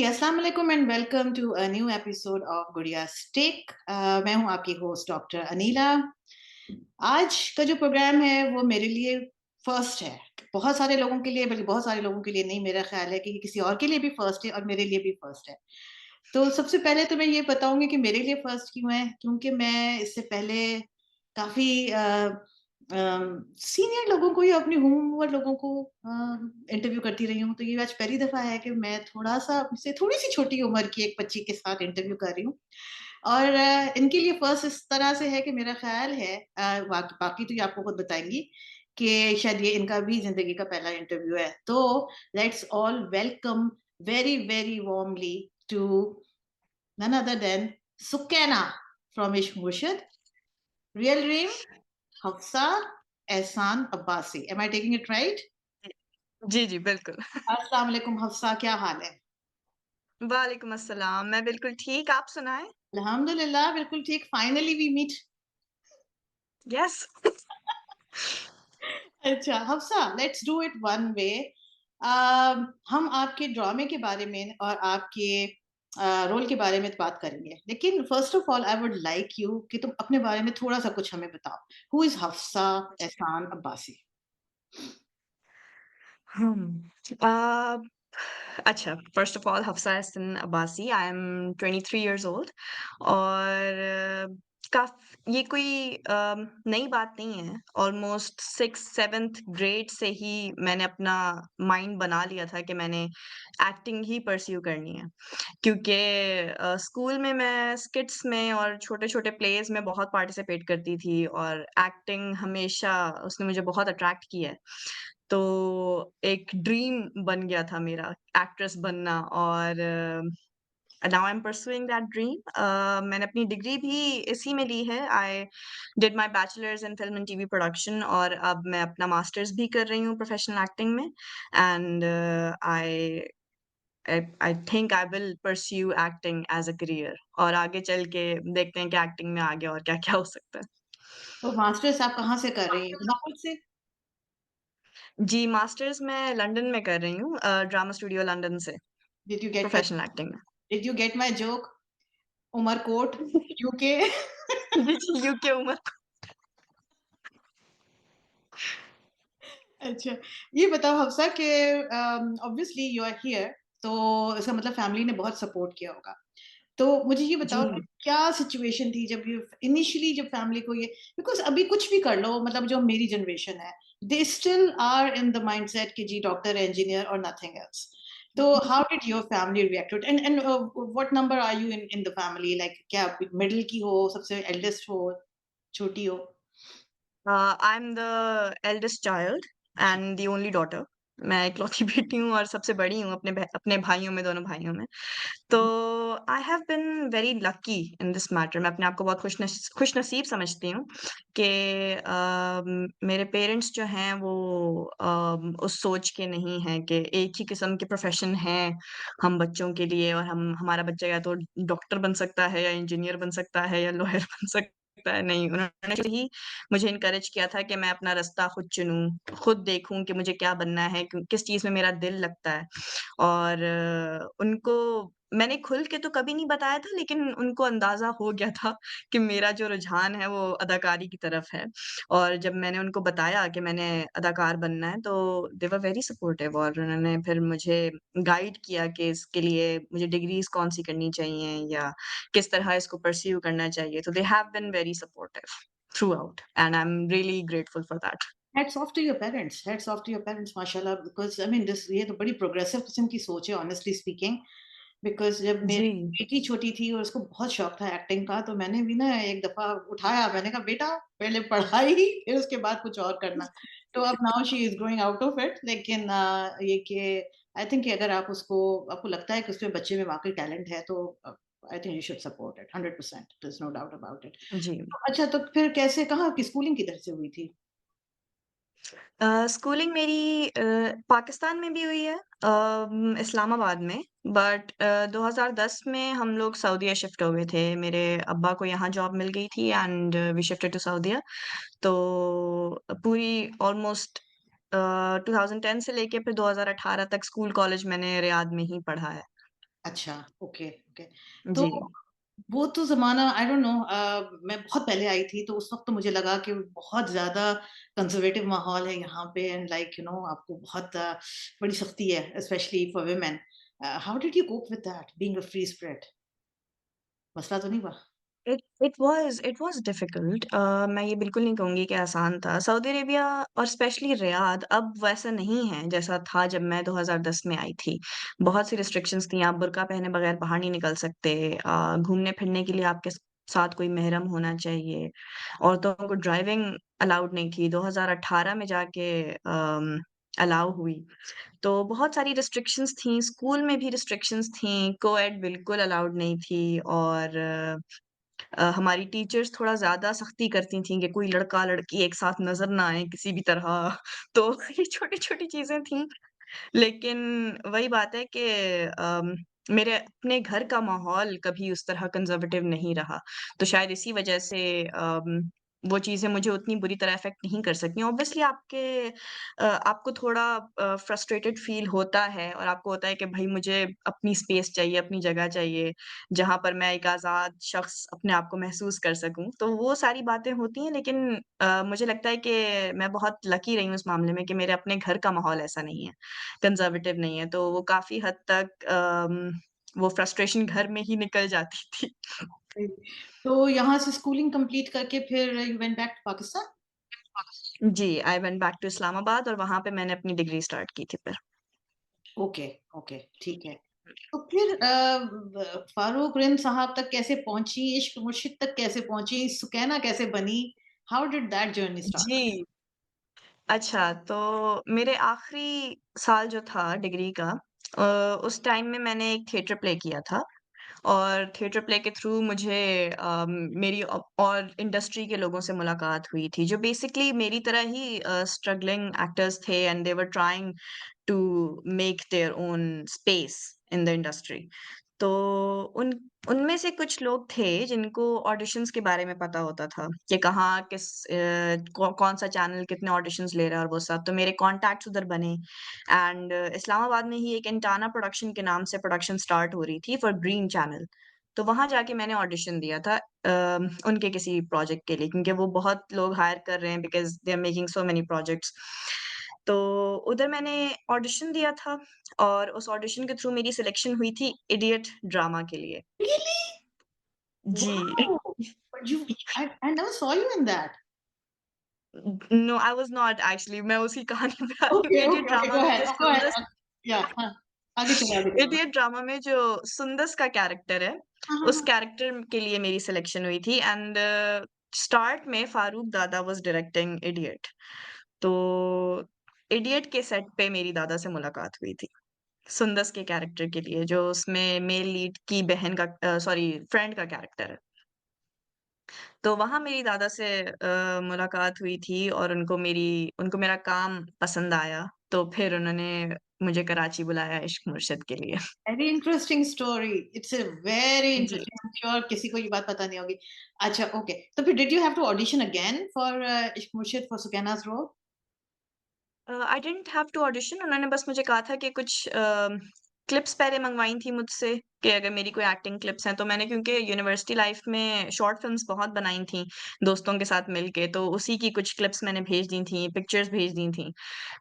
जी, अस्सलाम वालेकुम and welcome to a new episode of Gudiya's tech. मैं हूँ आपकी होस्ट डॉक्टर अनीला। आज का जो प्रोग्राम है वो मेरे लिए फर्स्ट है। बहुत सारे लोगों के लिए बल्कि बहुत सारे लोगों के लिए नहीं, मेरा ख़्याल है कि किसी और के लिए भी फर्स्ट है और मेरे लिए भी फर्स्ट है। तो सबसे पहले तो मैं ये बताऊँगी कि मेरे लिए फर्स्ट क्यों है, क्योंकि मैं इससे पहले काफ़ी सीनियर लोगों को या अपनी उम्र लोगों को इंटरव्यू करती रही हूँ, तो ये आज पहली दफ़ा है कि मैं थोड़ा-सा मुझसे थोड़ी-सी छोटी उम्र की एक बच्ची के साथ इंटरव्यू कर रही हूँ। और इनके लिए फर्स्ट इस तरह से है कि मेरा ख़्याल है बाकी तो ये आपको खुद बताएँगी कि शायद ये इनका भी ज़िंदगी का पहला इंटरव्यू है। तो let's all welcome very, very warmly to none other than Sukaina from Ishq Murshid, real name Hafsa Ehsan Abbasi. Am I taking it right? जी, जी, बिल्कुल। अस्सलाम वालेकुम हफ्सा, क्या हाल है? वालेकुम अस्सलाम, मैं बिल्कुल ठीक, आप सुनाएँ? अल्हम्दुलिल्लाह बिल्कुल ठीक, फाइनली वी मीट। यस। अच्छा Hafsa, let's do it one way. हम आपके ड्रामे के बारे में और आपके रोल के बारे में बात करेंगे, लेकिन first of all I would like you कि तुम अपने बारे में थोड़ा सा कुछ हमें बताओ। हु इज हफ्सा एहसान अब्बासी? अ, अच्छा, first of all Hafsa Ehsan Abbasi, I am 23 years old और ये कोई नई बात नहीं है। ऑलमोस्ट 6th-7th ग्रेड से ही मैंने अपना माइंड बना लिया था कि मैंने एक्टिंग ही परस्यू करनी है। क्योंकि स्कूल में मैं स्किट्स में और छोटे-छोटे प्लेज़ में बहुत पार्टिसिपेट करती थी और एक्टिंग हमेशा उसने मुझे बहुत अट्रैक्ट किया है। तो एक ड्रीम बन गया था मेरा एक्ट्रेस बनना और now I am pursuing that dream. मैंने अपनी डिग्री भी इसी में ली है। I did my bachelors in film and TV production और अब मैं अपना मास्टर्स भी कर रही हूँ प्रोफेशनल एक्टिंग में and I I think I will pursue acting as a career और आगे चल के देखते हैं कि एक्टिंग में आगे और क्या-क्या हो सकता है। तो मास्टर्स आप कहाँ से कर रही हैं? नॉर्थ से? जी, मास्टर्स मैं लंदन में कर रही हूँ ड्रामा स्टूडियो लंदन से, did you get my professional acting में। Did you get my joke? Umarkot, UK. जी, जी, यूके उमर अच्छा, ये बताओ हफ्सा कि ऑब्वियसली यू आर हियर, तो इसका मतलब फैमिली ने बहुत सपोर्ट किया होगा। तो मुझे ये जी। बताओ कि क्या सिचुएशन थी जब ये इनिशियली जब फैमिली को ये, बिकॉज़ अभी कुछ भी कर लो, मतलब जो मेरी जनरेशन है, they still are in the mindset कि जी डॉक्टर, इंजीनियर और नथिंग एल्स। तो how did your family react to it and what number are you in in the family? Like क्या मिडल की हो, सबसे एल्डेस्ट हो, छोटी हो? I am the eldest child and the only daughter. मैं इकलौती बेटी हूँ और सबसे बड़ी हूँ अपने भाइयों में, दोनों भाइयों में। तो I have been very lucky in this matter. मैं अपने आप को बहुत खुशनसीब समझती हूँ कि मेरे पेरेंट्स जो हैं वो उस सोच के नहीं हैं कि एक ही किस्म के प्रोफ़ेशन हैं हम बच्चों के लिए और हम हमारा बच्चा या तो डॉक्टर बन सकता है या इंजीनियर बन सकता है या लॉयर बन सकता है। नहीं, उन्होंने शुरू ही मुझे एनकरेज किया था कि मैं अपना रास्ता खुद चुनूँ, खुद देखूँ कि मुझे क्या बनना है, किस चीज़ में मेरा दिल लगता है। और उनको मैंने खुल के तो कभी नहीं बताया था लेकिन उनको अंदाज़ा हो गया था कि मेरा जो रुझान है वो अदाकारी की तरफ है। और जब मैंने उनको बताया कि मैंने अदाकार बनना है तो दे वर वेरी सपोर्टिव और उन्होंने फिर मुझे गाइड किया कि इसके लिए मुझे डिग्रीज़ कौन-सी करनी चाहिए या किस तरह इसको परस्यू करना चाहिए। तो they have been very supportive throughout and I am really grateful for that. Hats off to your parents, hats off to your parents माशाल्लाह, बिकॉज़ आई मीन दिस ये तो बड़ी प्रोग्रेसिव किस्म की सोच है ऑनेस्टली स्पीकिंग। बिकॉज़ जब मेरी जी। बेटी छोटी थी और उसको बहुत शौक था एक्टिंग का, तो मैंने भी ना एक दफ़ा उठाया, मैंने कहा बेटा पहले पढ़ाई फिर उसके बाद कुछ और करना। तो अब now she is growing out of it, लेकिन ये कि आई थिंक कि अगर आपको लगता है कि उसमें बच्चे में वाक़ई टैलेंट है, तो I think you should support it 100%, there is no doubt about it. जी। अच्छा, तो फिर कैसे, कहाँ आपकी स्कूलिंग किधर से हुई थी? स्कूलिंग मेरी पाकिस्तान में भी हुई है इस्लामाबाद में बट 2010 में हम लोग सऊदीया शिफ्ट हो गए थे। मेरे अब्बा को यहाँ जॉब मिल गई थी एंड वी शिफ्टेड टू सऊदीया। तो पूरी ऑलमोस्ट 2010 से लेके फिर 2018 तक स्कूल कॉलेज मैंने रियाद में ही पढ़ा है। अच्छा, ओके, ओके। तो जी। वो तो ज़माना आई डोंट नो मैं बहुत पहले आई थी, तो उस वक़्त तो मुझे लगा कि बहुत ज़्यादा कंज़र्वेटिव माहौल है यहाँ पे एंड लाइक यू नो आपको बहुत बड़ी सख्ती है specially for women. How did you cope with that being a free spirit? मसला तो नहीं हुआ? इट वाज़ डिफ़िकल्ट मैं ये बिल्कुल नहीं कहूँगी कि आसान था। सऊदी अरेबिया और स्पेशली रियाद अब वैसा नहीं है जैसा था जब मैं 2010 में आई थी। बहुत सी रिस्ट्रिक्शंस थी, आप बुर्का पहने बगैर बाहर नहीं निकल सकते। घूमने-फिरने के लिए आपके साथ कोई महरम होना चाहिए। औरतों को ड्राइविंग अलाउड नहीं थी, 2018 में जाके अलाउ हुई। तो बहुत सारी रिस्ट्रिक्शंस थी, स्कूल में भी रिस्ट्रिक्शंस थी, को-एड बिल्कुल अलाउड नहीं थी और हमारी टीचर्स थोड़ा ज़्यादा सख्ती करती थीं कि कोई लड़का-लड़की एक साथ नज़र ना आए किसी भी तरह। तो ये छोटी-छोटी चीज़ें थीं, लेकिन वही बात है कि मेरे अपने घर का माहौल कभी उस तरह कंज़र्वेटिव नहीं रहा। तो शायद इसी वजह से वो चीज़ें मुझे उतनी बुरी तरह अफ़ेक्ट नहीं कर सकीं। ऑब्वियसली आपको थोड़ा फ्रस्ट्रेटेड फ़ील होता है और आपको होता है कि भई मुझे अपनी स्पेस चाहिए, अपनी जगह चाहिए। जहाँ पर मैं एक आज़ाद शख़्स अपने आप को महसूस कर सकूँ। तो वो सारी बातें होती हैं लेकिन मुझे लगता है कि मैं बहुत लकी रही हूँ इस मामले में कि मेरे अपने घर का माहौल ऐसा नहीं है, कंज़र्वेटिव नहीं है। तो वो काफ़ी हद तक वो फ्रस्ट्रेशन घर में ही निकल जाती थी। तो यहाँ से स्कूलिंग कंप्लीट करके फिर you went back to Pakistan? जी, I went back to Islamabad और वहाँ पे मैंने अपनी डिग्री स्टार्ट की थी फिर। ओके, ओके, ठीक है। तो फिर फारूक रिम साहब तक कैसे पहुँची? इश्क मुर्शिद तक कैसे पहुँची? सुकैना कैसे बनी? How did that journey start? जी, अच्छा तो मेरे आखिरी साल जो था डिग्री का उस टाइम में मैंने एक थिएटर प्ले किया था। और थिएटर प्ले के थ्रू मुझे मेरी और इंडस्ट्री के लोगों से मुलाकात हुई थी, जो बेसिकली मेरी तरह ही स्ट्रगलिंग एक्टर्स थे and they were trying to make their own space in the industry. तो उन उनमें से कुछ लोग थे जिनको ऑडिशंस के बारे में पता होता था कि कहाँ कौन-सा चैनल कितने ऑडिशंस ले रहा है और वो सब। तो मेरे कॉन्टैक्ट्स उधर बने एंड इस्लामाबाद में ही एक एंटाना प्रोडक्शन के नाम से प्रोडक्शन स्टार्ट हो रही थी फॉर ग्रीन चैनल। तो वहाँ जाके मैंने ऑडिशन दिया था उनके किसी प्रोजेक्ट के लिए क्योंकि वो बहुत लोग हायर कर रहे हैं because they are making so many projects. तो उधर मैंने ऑडिशन दिया था और उस ऑडिशन के थ्रू मेरी सिलेक्शन हुई थी इडियट ड्रामा के लिए। Really? जी। Wow! But you I never saw you in that. No I was not actually मैं उसी कहानी पे आ रही हूँ Okay, idiot okay, okay. Drama में जो Go ahead. सुंदर Yeah, हाँ। आगे चलो, आगे चलो। इडियट ड्रामा में जो सुंदस का कैरेक्टर है, हाँ, हाँ, उस हाँ। कैरेक्टर के लिए मेरी सिलेक्शन हुई थी एंड स्टार्ट में फारूक दादा वाज़ डायरेक्टिंग इडियट। तो इडियट के सेट पे मेरी दादा से मुलाकात हुई थी, सुंदस के कैरेक्टर के लिए जो उसमें मेल लीड की बहन का सॉरी फ्रेंड का कैरेक्टर है। तो वहाँ मेरी दादा से मुलाकात हुई थी और उनको मेरा काम पसंद आया, तो फिर उन्होंने मुझे कराची बुलाया इश्क मुर्शिद के लिए। Very interesting story. It's a very जी। इंटरेस्टिंग। आई एम श्योर किसी को ये बात पता नहीं होगी। अच्छा, ओके। तो फिर did you have to audition again for Ishq Murshid for Sukaina's role? I didn't have to audition उन्होंने बस मुझे कहा था कि कुछ क्लिप्स पहले मँगवाई थी मुझसे कि अगर मेरी कोई एक्टिंग क्लिप्स हैं, तो मैंने क्योंकि यूनिवर्सिटी लाइफ़ में शॉर्ट फ़िल्म्स बहुत बनाई थी, दोस्तों के साथ मिलके, तो उसी की कुछ क्लिप्स मैंने भेज दी थी, पिक्चर्स भेज दी थी।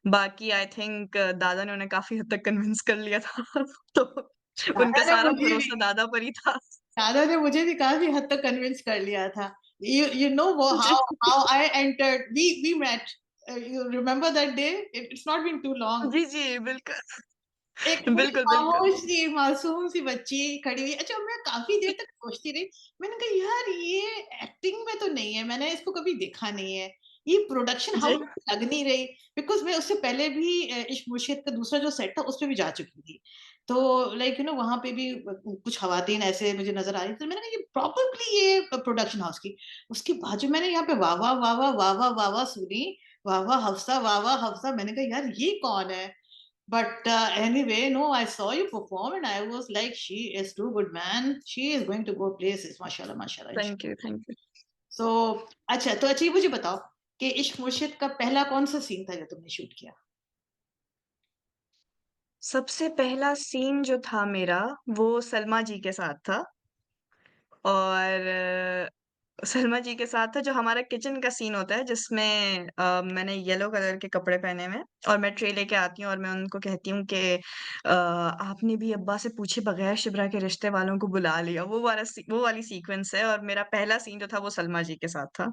बाकी आई थिंक दादा ने उन्हें काफ़ी हद तक कन्विंस कर लिया था, तो दादा उनका ने सारा मुझे भी भरोसा दादा पर ही था। दादा ने मुझे भी काफ़ी हद तक कन्विंस कर लिया था। You know वो जी, how I entered we met you remember that day? It's not been too long. जी, जी, बिल्कुल। एक बड़ी बिल्कुल, बिल्कुल। खामोश सी, मासूम सी बच्ची खड़ी हुई। अच्छा मैं काफ़ी देर तक सोचती रही, मैंने कहा यार ये एक्टिंग में तो नहीं है, मैंने इसको कभी देखा नहीं है। ये प्रोडक्शन जी, हाउस लग नहीं रही बिकॉज़ मैं उससे पहले भी इश्क मुर्शिद का दूसरा जो सेट था उस पे भी जा चुकी थी। तो लाइक यू नो वहाँ पे भी कुछ ख़वातीन ऐसे मुझे नज़र आ रही थी, तो मैंने कहा ये प्रोबेबली ये प्रोडक्शन हाउस की। उसके बाद जो मैंने यहाँ पे वाह, वाह, वाह, वाह, वाह, वाह, वाह, वाह सुनी, वाह, वाह हफ्सा, वाह, वाह हफ्सा, मैंने कहा यार ये कौन है? But anyway, no, I saw you perform and I was like, she is too good, man. She is going to go places, mashallah, mashallah, thank inshallah. You, thank you. So, अच्छा ये मुझे बताओ कि इश्क मुर्शिद का पहला कौन सा सीन था जो तुमने शूट किया? सबसे पहला सीन जो था मेरा, वो सलमा जी के साथ था और सलमा जी के साथ था जो हमारा किचन का सीन होता है जिसमें मैंने येलो कलर के कपड़े पहने हुए हैं और मैं ट्रे लेके आती हूँ और मैं उनको कहती हूँ कि आपने भी अब्बा से पूछे बगैर शिब्रा के रिश्ते वालों को बुला लिया। वो वाली सीक्वेंस है और मेरा पहला सीन जो था वो सलमा जी के साथ था।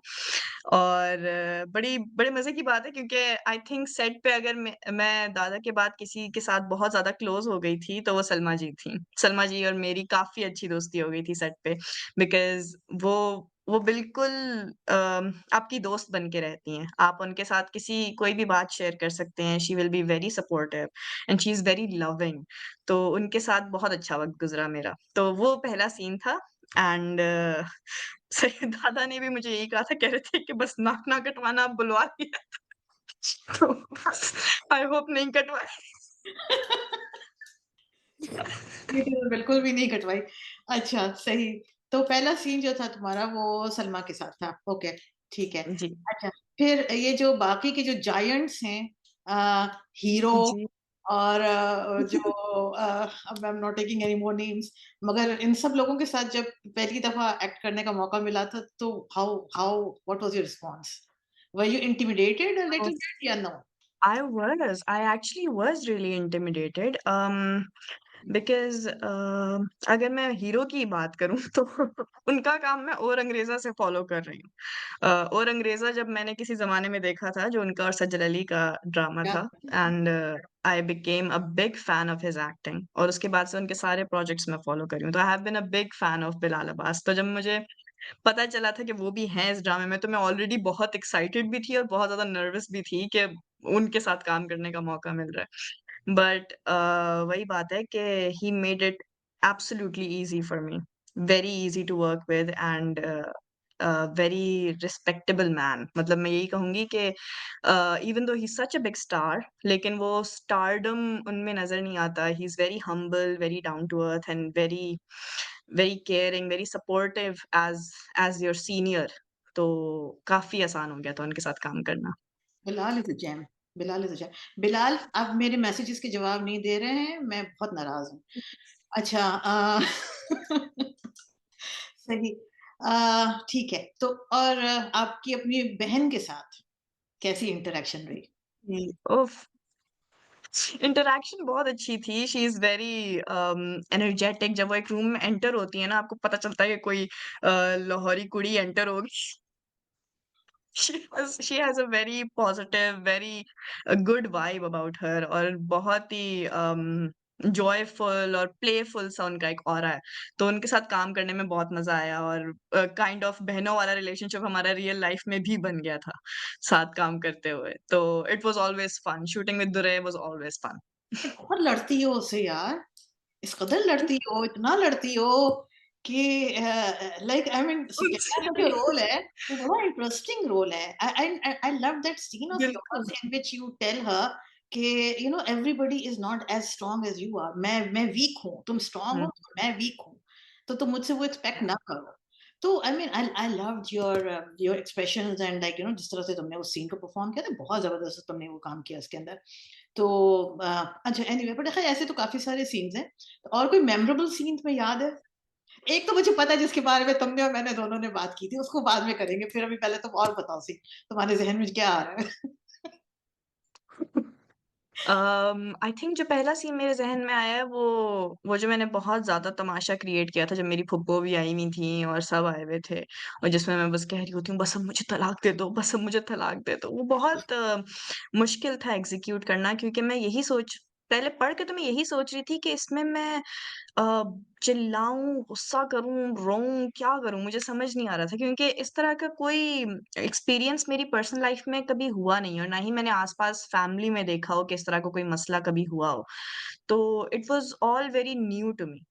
और बड़ी बड़े मज़े की बात है क्योंकि आई थिंक सेट पे अगर मैं दादा के बाद किसी के साथ बहुत ज़्यादा क्लोज़ हो गई थी, तो वो सलमा जी थीं। सलमा जी और मेरी काफ़ी अच्छी दोस्ती हो गई थी सेट पे बिकॉज़ वो बिल्कुल आपकी दोस्त बन के रहती हैं। आप उनके साथ कोई भी बात शेयर कर सकते हैं। She will be very supportive and she is very loving. तो उनके साथ बहुत अच्छा वक़्त गुज़रा मेरा। तो वो पहला सीन था एंड सही दादा ने भी मुझे यही कहा था, कह रहे थे कि बस नाक ना कटवाना अब बुलवा लिया तो आई होप नहीं कटवाए। बेटी ने बिल्कुल भी नहीं कटवाई। अच्छा, सही। तो पहला सीन जो था तुम्हारा वो सलमा के साथ था। ओके, ठीक है। जी, अच्छा, फिर ये जो बाकी के जो जायंट्स हैं हीरो जी। और जो अब आई am not taking any more names मगर इन सब लोगों के साथ जब पहली दफ़ा एक्ट करने का मौका मिला था तो how how what was your response? Were you intimidated a little bit या no? I actually was really intimidated because अगर मैं हीरो की बात करूँ तो उनका काम मैं और अंग्रेज़ा से फ़ॉलो कर रही हूँ। और अंग्रेज़ा जब मैंने किसी ज़माने में देखा था जो उनका और सज्जल अली का ड्रामा या था and I became a big fan of his acting और उसके बाद से उनके सारे प्रोजेक्ट्स मैं फ़ॉलो कर रही हूँ। तो I have been a big fan of Bilal Abbas. तो जब मुझे पता चला था कि वो भी हैं इस ड्रामे में, तो मैं ऑलरेडी बहुत एक्साइटेड भी थी और बहुत ज़्यादा नर्वस भी थी कि उनके साथ काम करने का मौका मिल रहा है। बट वही बात है कि he made it absolutely easy for me, very easy to work with and very respectable man. मतलब मैं यही कहूँगी कि even though he is such a big star, लेकिन वो स्टारडम उनमें नज़र नहीं आता। He is very humble, very down to earth and very caring, very supportive as your senior. तो काफ़ी आसान हो गया था उनके साथ काम करना। Bilal is a gem, Bilal is a gem. Bilal आप मेरे मैसेजेस के जवाब नहीं दे रहे हैं, मैं बहुत नाराज़ हूँ। अच्छा सही ठीक है, तो और आपकी अपनी बहन के साथ कैसी इंटरैक्शन रही? जी, उफ़! इंटरैक्शन बहुत अच्छी थी। She is very energetic. जब वो एक रूम में एंटर होती है ना, आपको पता चलता है कि कोई लाहौरी कुड़ी एंटर होगी। She has a very positive, very good vibe about her और बहुत ही जॉयफुल और प्लेफुल सा उनका एक ऑरा है। तो उनके साथ काम करने में बहुत मज़ा आया और काइंड ऑफ बहनों वाला रिलेशनशिप हमारा रियल लाइफ़ में भी बन गया था, साथ काम करते हुए। तो it was always fun. Shooting with Durre was always fun. बहुत लड़ती हो उससे यार, इस कदर लड़ती हो, इतना लड़ती हो कि लाइक आई मीन सुकैना का जो रोल है, वो बड़ा इंटरेस्टिंग रोल है। I love that scene of बिल्कुल। Yours in which you tell her कि you know everybody is not as strong as you are. मैं वीक हूँ, तुम स्ट्रांग हुँ, हो, मैं वीक हूँ। तो तुम मुझसे वो एक्सपेक्ट ना करो। तो I mean I loved your expressions and like you no जिस तरह से तुमने उस सीन को परफॉर्म किया था, बहुत ज़बरदस्त तुमने वो काम किया उसके अंदर। तो अच्छा एनीवे बट ख़ैर ऐसे तो काफ़ी सारे सीन्स हैं। तो और कोई मेमोरेबल सीन तुम्हें याद है? एक तो मुझे पता है जिसके बारे में तुमने और मैंने दोनों ने बात की थी, उसको बाद में करेंगे। फिर अभी पहले तुम और बताओ सीन, तुम्हारे ज़हन में क्या आ रहा है? आई थिंक जो पहला सीन मेरे ज़हन में आया है वो जो मैंने बहुत ज़्यादा तमाशा क्रिएट किया था जब मेरी फुप्पो भी आई हुई थी और सब आए हुए थे और जिसमें मैं बस कह रही होती हूँ बस अब मुझे तलाक दे दो, बस अब मुझे तलाक दे दो। वो बहुत मुश्किल था एग्ज़ीक्यूट करना क्योंकि मैं यही सोच पहले पढ़ के तो मैं यही सोच रही थी कि इसमें मैं अ, चिल्लाऊँ, गुस्सा करूँ, रोऊँ, क्या करूँ? मुझे समझ नहीं आ रहा था क्योंकि इस तरह का कोई एक्सपीरियंस मेरी पर्सनल लाइफ़ में कभी हुआ नहीं है और ना ही मैंने आस-पास फैमिली में देखा हो कि इस तरह का कोई मसला कभी हुआ हो। तो it was all very new to me.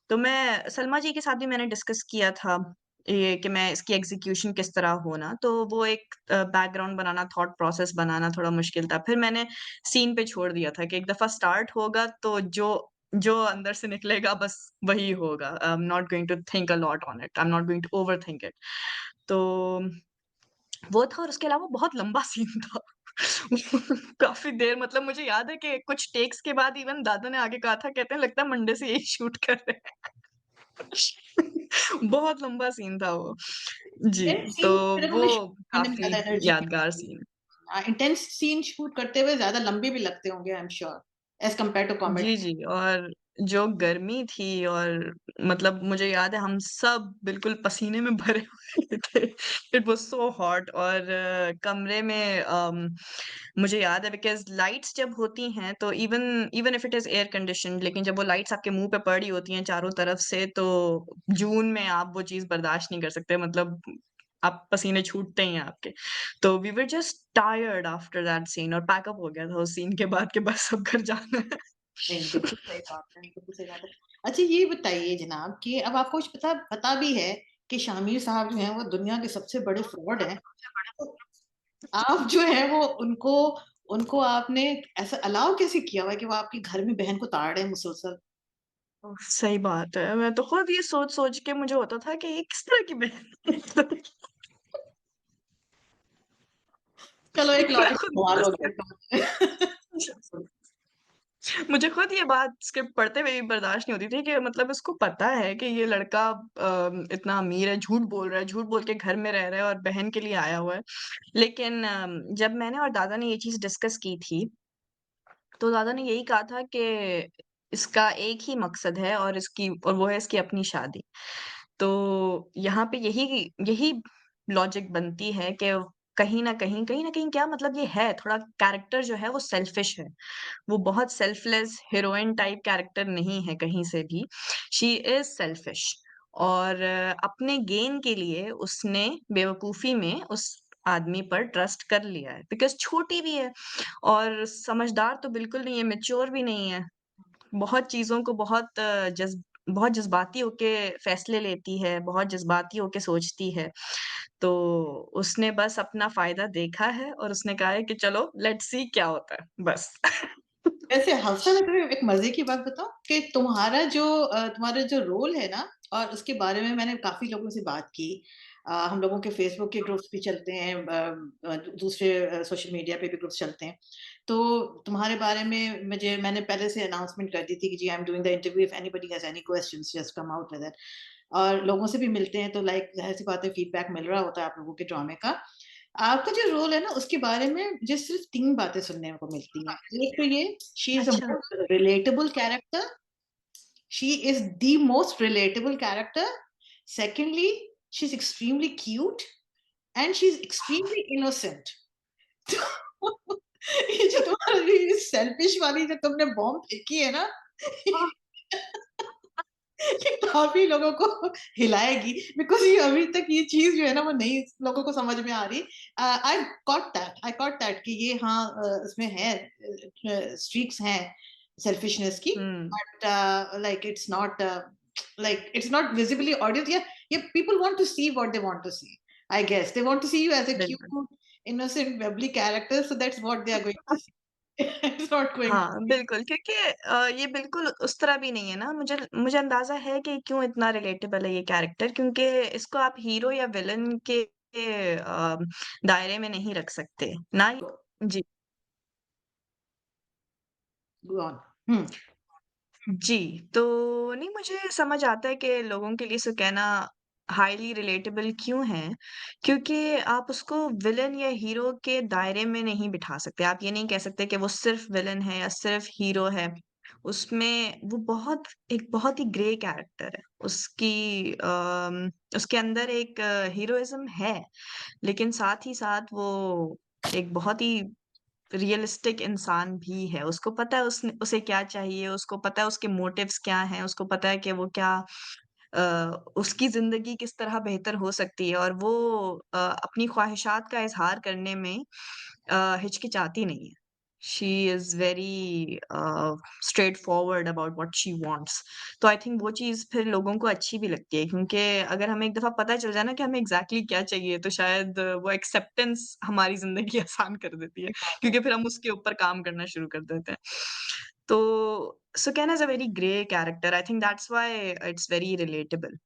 तो मैं सलमा जी के साथ भी मैंने डिस्कस किया था ये कि मैं इसकी एग्ज़ीक्यूशन किस तरह हो ना, तो वो एक बैकग्राउंड बनाना, थॉट प्रोसेस बनाना थोड़ा मुश्किल था। फिर मैंने सीन पे छोड़ दिया था कि एक दफ़ा स्टार्ट होगा तो जो जो अंदर से निकलेगा बस वही होगा। I am not going to think a lot on it. I am not going to overthink it. तो वो था और उसके अलावा बहुत लंबा सीन था। काफ़ी देर मतलब मुझे याद है कि कुछ टेक्स के बाद इवन दादा ने आगे कहा था कहते हैं लगता है मंडे से यही शूट कर रहे हैं। बहुत लंबा सीन था वो। जी, इंटेंस तो सीन फिर वो हमें शूट करने में काफ़ी ज़्यादा एनर्जी भी यादगार लगती है। सीन इंटेंस सीन शूट करते हुए ज़्यादा लंबे भी लगते होंगे I am sure as compared to comedy. जी, जी और जो गर्मी थी और मतलब मुझे याद है हम सब बिल्कुल पसीने में भरे हुए थे। इट वाज़ सो हॉट और कमरे में मुझे याद है बिकॉज़ लाइट्स जब होती हैं तो even even if it is air conditioned लेकिन जब वो लाइट्स आपके मुँह पे पड़ी होती हैं चारों तरफ से तो जून में आप वो चीज़ बर्दाश्त नहीं कर सकते मतलब आप पसीने छूटते ही हैं आपके। तो we were just tired after that scene और पैकअप हो गया था उस सीन के बाद कि बस अब घर जाना है। नहीं, बिल्कुल सही बात है, बिल्कुल सही बात है। अच्छा ये बताइए जनाब कि अब आपको कुछ पता पता भी है कि शामिर साहब जो हैं वो दुनिया के सबसे बड़े फ्रॉड हैं। तो आप जो है वो उनको उनको आपने ऐसा अलाउ कैसे किया हुआ है कि वो आपके घर में बहन को ताड़ रहे हैं मुसलसल? सही बात है। मैं तो खुद ये सोच-सोच के मुझे होता था कि ये किस तरह की बहन है? चलो एक मैं लॉजिक खुद सवाल हो गया स्क्रिप्ट इसका मतलब। मुझे खुद ये बात स्क्रिप्ट पढ़ते हुए भी बर्दाश्त नहीं होती थी कि मतलब इसको पता है कि ये लड़का इतना अमीर है, झूठ बोल रहा है, झूठ बोल के घर में रह रहा है और बहन के लिए आया हुआ है। लेकिन जब मैंने और दादा ने ये चीज़ डिस्कस की थी तो दादा ने यही कहा था कि इसका एक ही मकसद है और वो है इसकी अपनी शादी। तो यहाँ पे यही यही लॉजिक बनती है कि कहीं न कहीं क्या मतलब ये है थोड़ा कैरेक्टर जो है वो सेल्फिश है। वो बहुत सेल्फलेस हीरोइन टाइप कैरेक्टर नहीं है कहीं से भी। शी इज़ सेल्फिश और अपने गेन के लिए उसने बेवकूफ़ी में उस आदमी पर ट्रस्ट कर लिया है बिकॉज़ छोटी भी है और समझदार तो बिल्कुल नहीं है, मैच्योर भी नहीं है। बहुत चीज़ों को बहुत जज़्बाती होके फैसले लेती है, बहुत जज़्बाती होके सोचती है। तो उसने बस अपना फ़ायदा देखा है और उसने कहा है कि चलो लेट्स सी क्या होता है, बस। वैसे हफ्सा मैं तुम्हें एक मज़े की बात बताऊँ कि तुम्हारा जो रोल है ना और उसके बारे में मैंने काफ़ी लोगों से बात की। हम लोगों के फ़ेसबुक के ग्रुप्स भी चलते हैं दूसरे सोशल मीडिया पे भी ग्रुप्स चलते हैं। तो तुम्हारे बारे में मैंने पहले से अनाउंसमेंट कर दी थी कि जी I am doing the interview if anybody has any questions just come out with it. और लोगों से भी मिलते हैं तो लाइक ज़ाहिर-सी बात है फीडबैक मिल रहा होता है आप लोगों के ड्रामे का। आपका जो रोल है ना उसके बारे में मुझे सिर्फ़ 3 बातें सुनने को मिलती हैं। एक तो ये शी इज़ द अच्छा। Most relatable character, she is the most relatable character. Secondly, she is extremely cute and she is extremely innocent. तो ये जो तुम्हारी सेल्फिश वाली जो तुमने बॉम्ब फेंकी है ना ये काफ़ी लोगों को हिलाएगी बिकॉज़ ये अभी तक ये चीज़ जो है ना वो नहीं लोगों को समझ में आ रही। आई गॉट दैट कि ये हाँ इसमें है स्ट्रीक्स हैं सेल्फिशनेस की हुँ, but like it's not visibly audience ये people want to see what they want to see. I guess they want to see you as a बिल्कुल। Cute innocent bubbly character so that's what they are going to see. It's not going हाँ, बिल्कुल क्योंकि ये बिल्कुल उस तरह भी नहीं है ना मुझे मुझे अंदाज़ा है कि क्यों इतना रिलेटेबल है ये कैरेक्टर क्योंकि इसको आप हीरो या विलेन के दायरे में नहीं रख सकते। ना ही जी। Go on. हुँ। जी, तो नहीं मुझे समझ आता है कि लोगों के लिए इसे कहना हाइली रिलेटेबल क्यों है, क्योंकि आप उसको विलेन या हीरो के दायरे में नहीं बिठा सकते। आप ये नहीं कह सकते कि वो सिर्फ़ विलेन है या सिर्फ़ हीरो है। उसमें वो एक बहुत ही ग्रे कैरेक्टर है। उसके अंदर एक हीरोइज़्म है, लेकिन साथ ही साथ वो एक बहुत ही रियलिस्टिक इंसान भी है। उसको पता है उसे क्या चाहिए, उसको पता है उसके मोटिव्स क्या हैं, उसको पता है कि वो अ, उसकी ज़िंदगी किस तरह बेहतर हो सकती है और वो अपनी ख्वाहिशात का इज़हार करने में हिचकिचाती नहीं है। She is very straight forward about what she wants. तो आई थिंक वो चीज़ फिर लोगों को अच्छी भी लगती है क्योंकि अगर हमें एक दफ़ा पता चल जाए ना कि हमें एग्ज़ैक्टली क्या चाहिए, तो शायद वो एक्सेप्टेंस हमारी ज़िंदगी आसान कर देती है क्योंकि फिर हम उसके ऊपर काम करना शुरू कर देते हैं। तो Sukaina is a very grey character. I think that's why it's very relatable.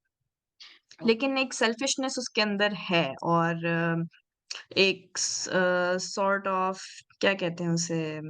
लेकिन एक सेल्फिशनेस उसके अंदर है और एक सॉर्ट ऑफ क्या कहते हैं उसे,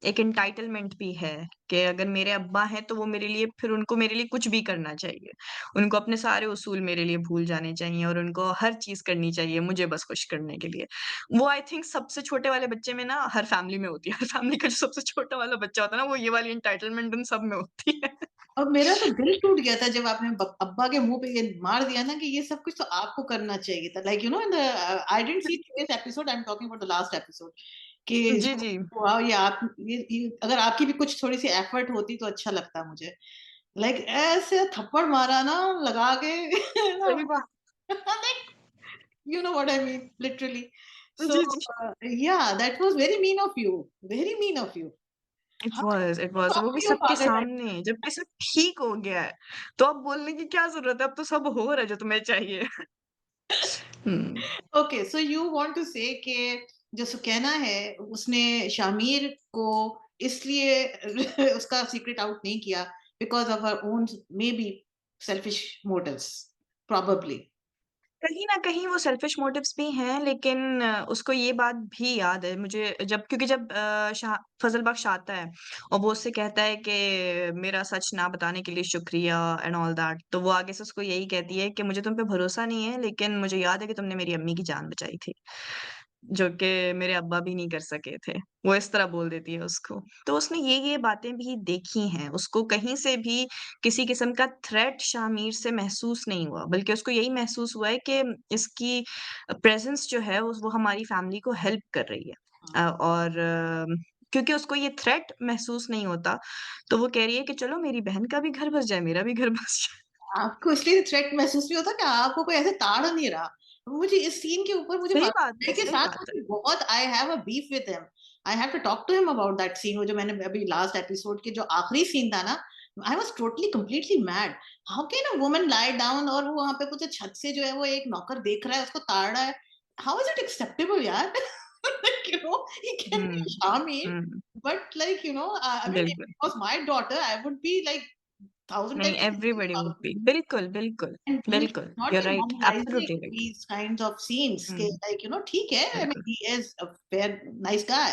एक एंटाइटलमेंट भी है कि अगर मेरे अब्बा हैं तो वो मेरे लिए फिर उनको मेरे लिए कुछ भी करना चाहिए। उनको अपने सारे उसूल मेरे लिए भूल जाने चाहिए और उनको हर चीज़ करनी चाहिए मुझे बस खुश करने के लिए। वो आई थिंक सबसे छोटे वाले बच्चे में ना हर फैमिली में होती है। हर फैमिली का जो सबसे छोटा वाला बच्चा होता है ना वो ये वाली एंटाइटलमेंट उन सब में होती है। और मेरा तो दिल टूट गया था जब आपने अब्बा के मुंह पे ये मार दिया ना कि ये सब कुछ तो आपको करना चाहिए था, like you no in the I didn't see this episode, I am talking about the last episode कि जी, जी। वाह ये आप ये अगर आपकी भी कुछ थोड़ी सी एफर्ट होती तो अच्छा लगता मुझे, लाइक ऐसे थप्पड़ मारा ना लगा के सही बात। you know what I mean, literally. So, जी, जी। yeah, that was very mean of you. Very mean of you. How it to was talk वो भी to your सबके father like सामने, जबकि सब ठीक हो गया है, तो अब बोलने की क्या ज़रूरत है? अब तो सब हो रहा है जो तुम्हें चाहिए। हुँ। okay, so you want to say कि जो सुकैना है, उसने शामिर को इसलिए उसका सीक्रेट आउट नहीं किया because of her own maybe selfish motives, probably. कहीं न कहीं वो सेल्फिश मोटिव्स भी हैं, लेकिन उसको ये बात भी याद है मुझे जब क्योंकि जब फ़ज़ल बख्श आता है और वो उससे कहता है कि मेरा सच ना बताने के लिए शुक्रिया एंड ऑल दैट, तो वो आगे से उसको यही कहती है कि मुझे तुम पे भरोसा नहीं है, लेकिन मुझे याद है कि तुमने मेरी अम्मी की जान बचाई थी, जो कि मेरे अब्बा भी नहीं कर सके थे। वो इस तरह बोल देती है उसको। तो उसने ये बातें भी देखी हैं, उसको कहीं से भी किसी किस्म का थ्रेट शामिर से महसूस नहीं हुआ, बल्कि उसको यही महसूस हुआ है कि इसकी प्रेज़ेंस जो है वो हमारी फैमिली को हेल्प कर रही है। और क्योंकि उसको ये थ्रेट महसूस नहीं होता, तो वो कह रही है कि चलो मेरी बहन का भी घर बस जाए, मेरा भी घर बस जाए। आपको इसलिए थ्रेट महसूस नहीं होता कि आपको कोई ऐसे ताड़ नहीं रहा। मुझे इस सीन के ऊपर मुझे भाई के सही साथ बात है। मुझे बहुत I have a beef with him. I have to talk to him about that scene, वो जो मैंने अभी लास्ट एपिसोड के जो आखिरी सीन था ना, I was totally completely mad. How can a woman lie down और वो वहाँ पे कुछ छत से जो है वो एक नौकर देख रहा है, उसको ताड़ रहा है। हाउ इज़ इट एक्सेप्टेबल यार? Like, you know, he can be hmm, charming, hmm, but like, you know, I mean, if बिल्कुल। it was my daughter, I would be like thousand नहीं, एवरीबॉडी वुड times बी बिल्कुल, बिल्कुल, and you should बिल्कुल, not you are be right, normalizing absolutely right. these kinds of scenes. हुँ, Like, you know, ठीक है, I mean, बिल्कुल। he is a fair, nice guy.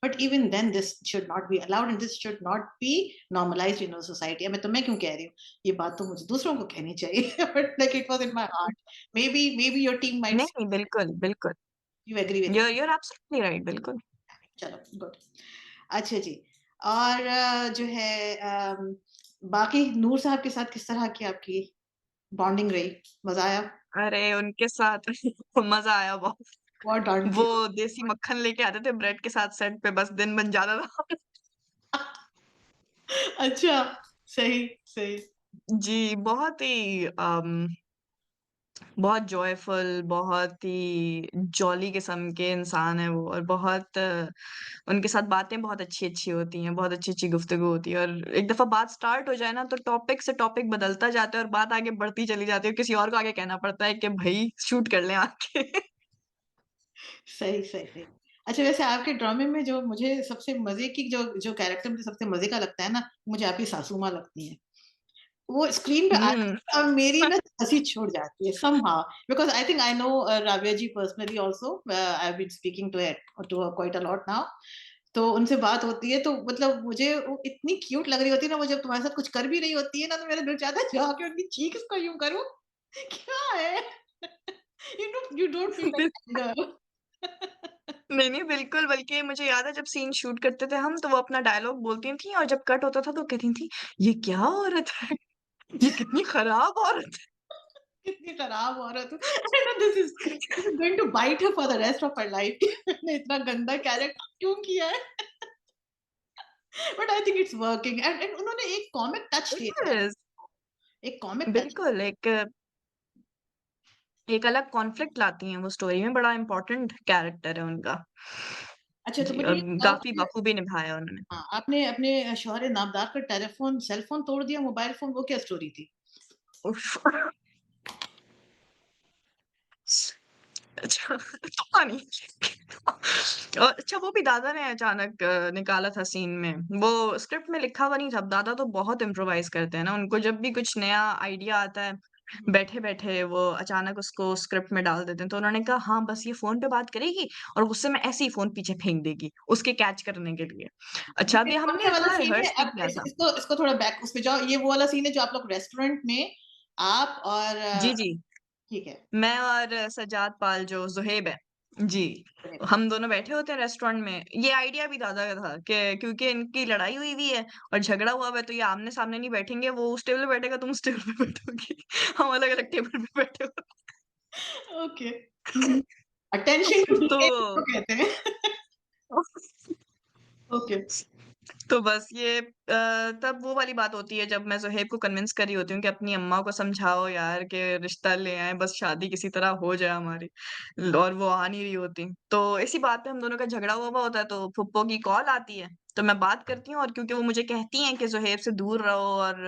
But even then, this should not be allowed and this should not be normalized in our society. तो मैं क्यों कह रही हूँ? ये बात तो मुझे दूसरों को कहनी चाहिए. But like it was in my heart. Maybe your team might नहीं, say नहीं, बिल्कुल, बिल्कुल। you agree with me. You are absolutely right, बिल्कुल। चलो, गुड। अच्छा जी। और जो है बाकी नूर साहब के साथ किस तरह की आपकी बॉन्डिंग रही? मज़ा आया? अरे! उनके साथ मज़ा आया बहुत। बहुत डाँटती वो हो? देसी मक्खन लेके आते थे ब्रेड के साथ सेट पे बस दिन बन जाता था। अच्छा, सही, सही। जी, बहुत ही बहुत जॉयफुल, बहुत ही जॉली किस्म के इंसान हैं वो और बहुत उनके साथ बातें बहुत अच्छी-अच्छी होती हैं, बहुत अच्छी-अच्छी गुफ्तगू होती है और एक दफ़ा बात स्टार्ट हो जाए ना तो टॉपिक से टॉपिक बदलता जाता है और बात आगे बढ़ती चली जाती है, किसी और को आगे कहना पड़ता है कि भई शूट कर लें आके। सही, सही, सही। अच्छा वैसे आपके ड्रामे में जो मुझे सबसे मज़े की जो कैरेक्टर मुझे सबसे मज़े का लगता है ना, मुझे आपकी सासू माँ लगती हैं। वो स्क्रीन पे हुँ। आती है और मेरी ना हँसी छूट जाती है somehow because I think I know Rabia ji personally also I have been speaking to her quite a lot now. तो उनसे बात होती है तो मतलब मुझे वो इतनी क्यूट लग रही होती है ना, वो जब तुम्हारे साथ कुछ कर भी रही होती है ना, तो मेरा दिल चाहता है जाके उनकी चीख इसको यूँ करूँ। क्या है? You don't feel bill like anger. नहीं, नहीं, बिल्कुल, बल्कि मुझे याद है जब सीन शूट करते थे हम, तो वो अपना डायलॉग बोलती थीं और जब कट होता था तो कहती थीं, "ये क्या औरत है? ये कितनी खराब औरत है।" कितनी खराब औरत हूँ। I know this is going to bite her for the rest of her life कि मैंने इतना गंदा कैरेक्टर क्यों किया है? But I think it's working and उन्होंने एक कॉमिक टच इट दिया है। इज़ एक कॉमिक टच। बिल्कुल, एक अलग कॉन्फ्लिक्ट लाती हैं वो स्टोरी में, बड़ा इम्पोर्टेंट कैरेक्टर है उनका। अच्छा तो जी, मुझे और ये बताओ काफ़ी कि बखूबी निभाया उन्होंने। हाँ, आपने अपने शौहर नामदार का टेलीफ़ोन सेल फ़ोन तोड़ दिया, मोबाइल फ़ोन, वो क्या स्टोरी थी? उफ़! अच्छा, पता नहीं। अच्छा वो भी दादा ने अचानक निकाला था सीन में। वो स्क्रिप्ट में लिखा हुआ नहीं था। अब दादा तो बहुत इम्प्रोवाइज़ करते हैं ना, उनको जब भी कुछ नया आइडिया आता है हुँ, बैठे-बैठे वो अचानक उसको स्क्रिप्ट में डाल देते हैं। तो उन्होंने कहा, "हाँ, बस ये फ़ोन पे बात करेगी और गुस्से में ऐसे ही फ़ोन पीछे फेंक देगी, उसके कैच करने के लिए।" अच्छा, ये अभी कौन-सा हमने वाला थोड़ा सीन है? रिहर्स भी अब किया था। इसको इसको थोड़ा बैक उस पे जाओ, ये वो वाला सीन है जो आप लोग रेस्टोरेंट में आप और जी, जी। ठीक है। मैं और सज्जाद पाल जो ज़ुहैब है, जी, हम दोनों बैठे होते हैं रेस्टोरेंट में। ये आइडिया भी दादा का था कि क्योंकि इनकी लड़ाई हुई हुई है और झगड़ा हुआ हुआ है, तो ये आमने-सामने नहीं बैठेंगे, वो उस टेबल पे बैठेगा, तुम उस टेबल पे बैठोगी। हम अलग-अलग टेबल पे बैठे होते ओके। हुँ। अटेंशन टू तो डिटेल इसको कहते हैं। ओके। तो बस ये तब वो वाली बात होती है जब मैं ज़ुहैब को कन्विंस कर रही होती हूँ कि अपनी अम्मा को समझाओ यार कि रिश्ता ले आएँ, बस शादी किसी तरह हो जाए हमारी और वो आ नहीं रही होती। तो इसी बात पे हम दोनों का झगड़ा हुआ हुआ होता है तो फुप्पो की कॉल आती है, तो मैं बात करती हूँ और क्योंकि वो मुझे कहती हैं कि ज़ुहैब से दूर रहो और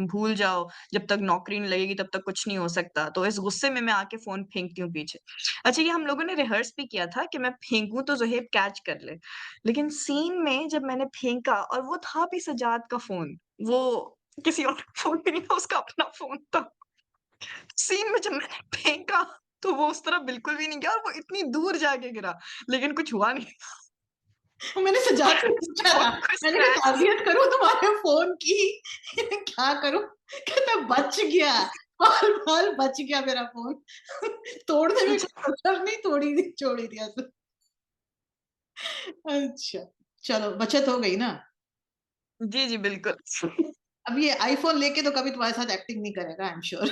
भूल जाओ, जब तक नौकरी नहीं लगेगी तब तक कुछ नहीं हो सकता। तो इस गुस्से में मैं आके फ़ोन फेंकती हूँ पीछे। अच्छा, ये हम लोगों ने रिहर्स भी किया था कि मैं फेंकूँ तो ज़ुहैब कैच कर ले। लेकिन सीन में जब मैंने फेंका और वो था भी सज्जाद का फ़ोन, वो किसी और का फ़ोन भी नहीं था, उसका अपना फ़ोन था। सीन में जब मैंने फेंका, तो वो उस तरफ बिल्कुल भी नहीं गया और वो इतनी दूर जाके गिरा, लेकिन कुछ हुआ नहीं। मैंने सजाद से पूछा था, फ़ोन को मैंने कहा स्क्रैच ताज़ियत करूँ तुम्हारे फ़ोन की? क्या करूँ? कहता बच गया, पल-पल बच गया मेरा फ़ोन। तोड़ने में कोई कसर नहीं तोड़ी थी छोड़ी थी असर। अच्छा, चलो बचत हो गई ना? जी, जी, बिल्कुल। अब ये आईफ़ोन लेके तो कभी तुम्हारे साथ एक्टिंग नहीं करेगा आई एम श्योर।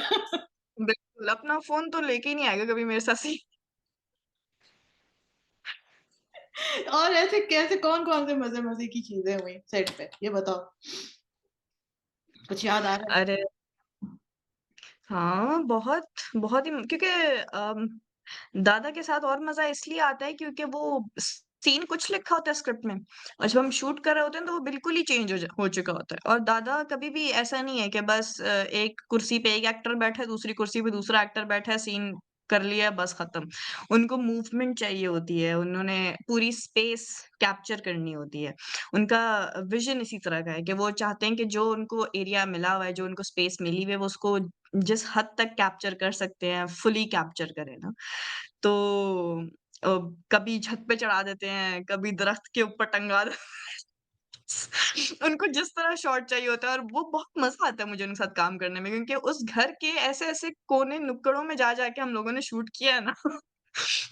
बिल्कुल, अपना फ़ोन तो लेके ही नहीं आएगा कभी मेरे साथ सी और ऐसे कैसे कौन-कौन से मज़े-मज़े की चीज़ें हुई सेट पे? ये बताओ? कुछ याद आ रहा है? अरे! हाँ, बहुत, बहुत ही क्योंकि दादा के साथ और मज़ा इसलिए आता है क्योंकि वो सीन कुछ लिखा होता है स्क्रिप्ट में और जब हम शूट कर रहे होते हैं तो वो बिल्कुल ही चेंज हो चुका होता है और दादा कभी भी ऐसा नहीं है कि बस एक कुर्सी पे एक एक्टर बैठा है, दूसरी कुर्सी पे दूसरा एक्टर बैठा है, सीन कर लिया बस खत्म। उनको मूवमेंट चाहिए होती है, उन्होंने पूरी स्पेस कैप्चर करनी होती है। उनका विज़न इसी तरह का है कि वो चाहते हैं कि जो उनको एरिया मिला हुआ है, जो उनको स्पेस मिली हुई है, वो उसको जिस हद तक कैप्चर कर सकते हैं, फुली कैप्चर करें ना। तो अ, कभी छत पे चढ़ा देते हैं, कभी दरख्त के ऊपर टंगा दे उनको जिस तरह शॉट चाहिए होता है और वो बहुत मज़ा आता है मुझे उनके साथ काम करने में क्योंकि उस घर के ऐसे-ऐसे कोने-नुक्कड़ों में जा-जा के हम लोगों ने शूट किया है ना।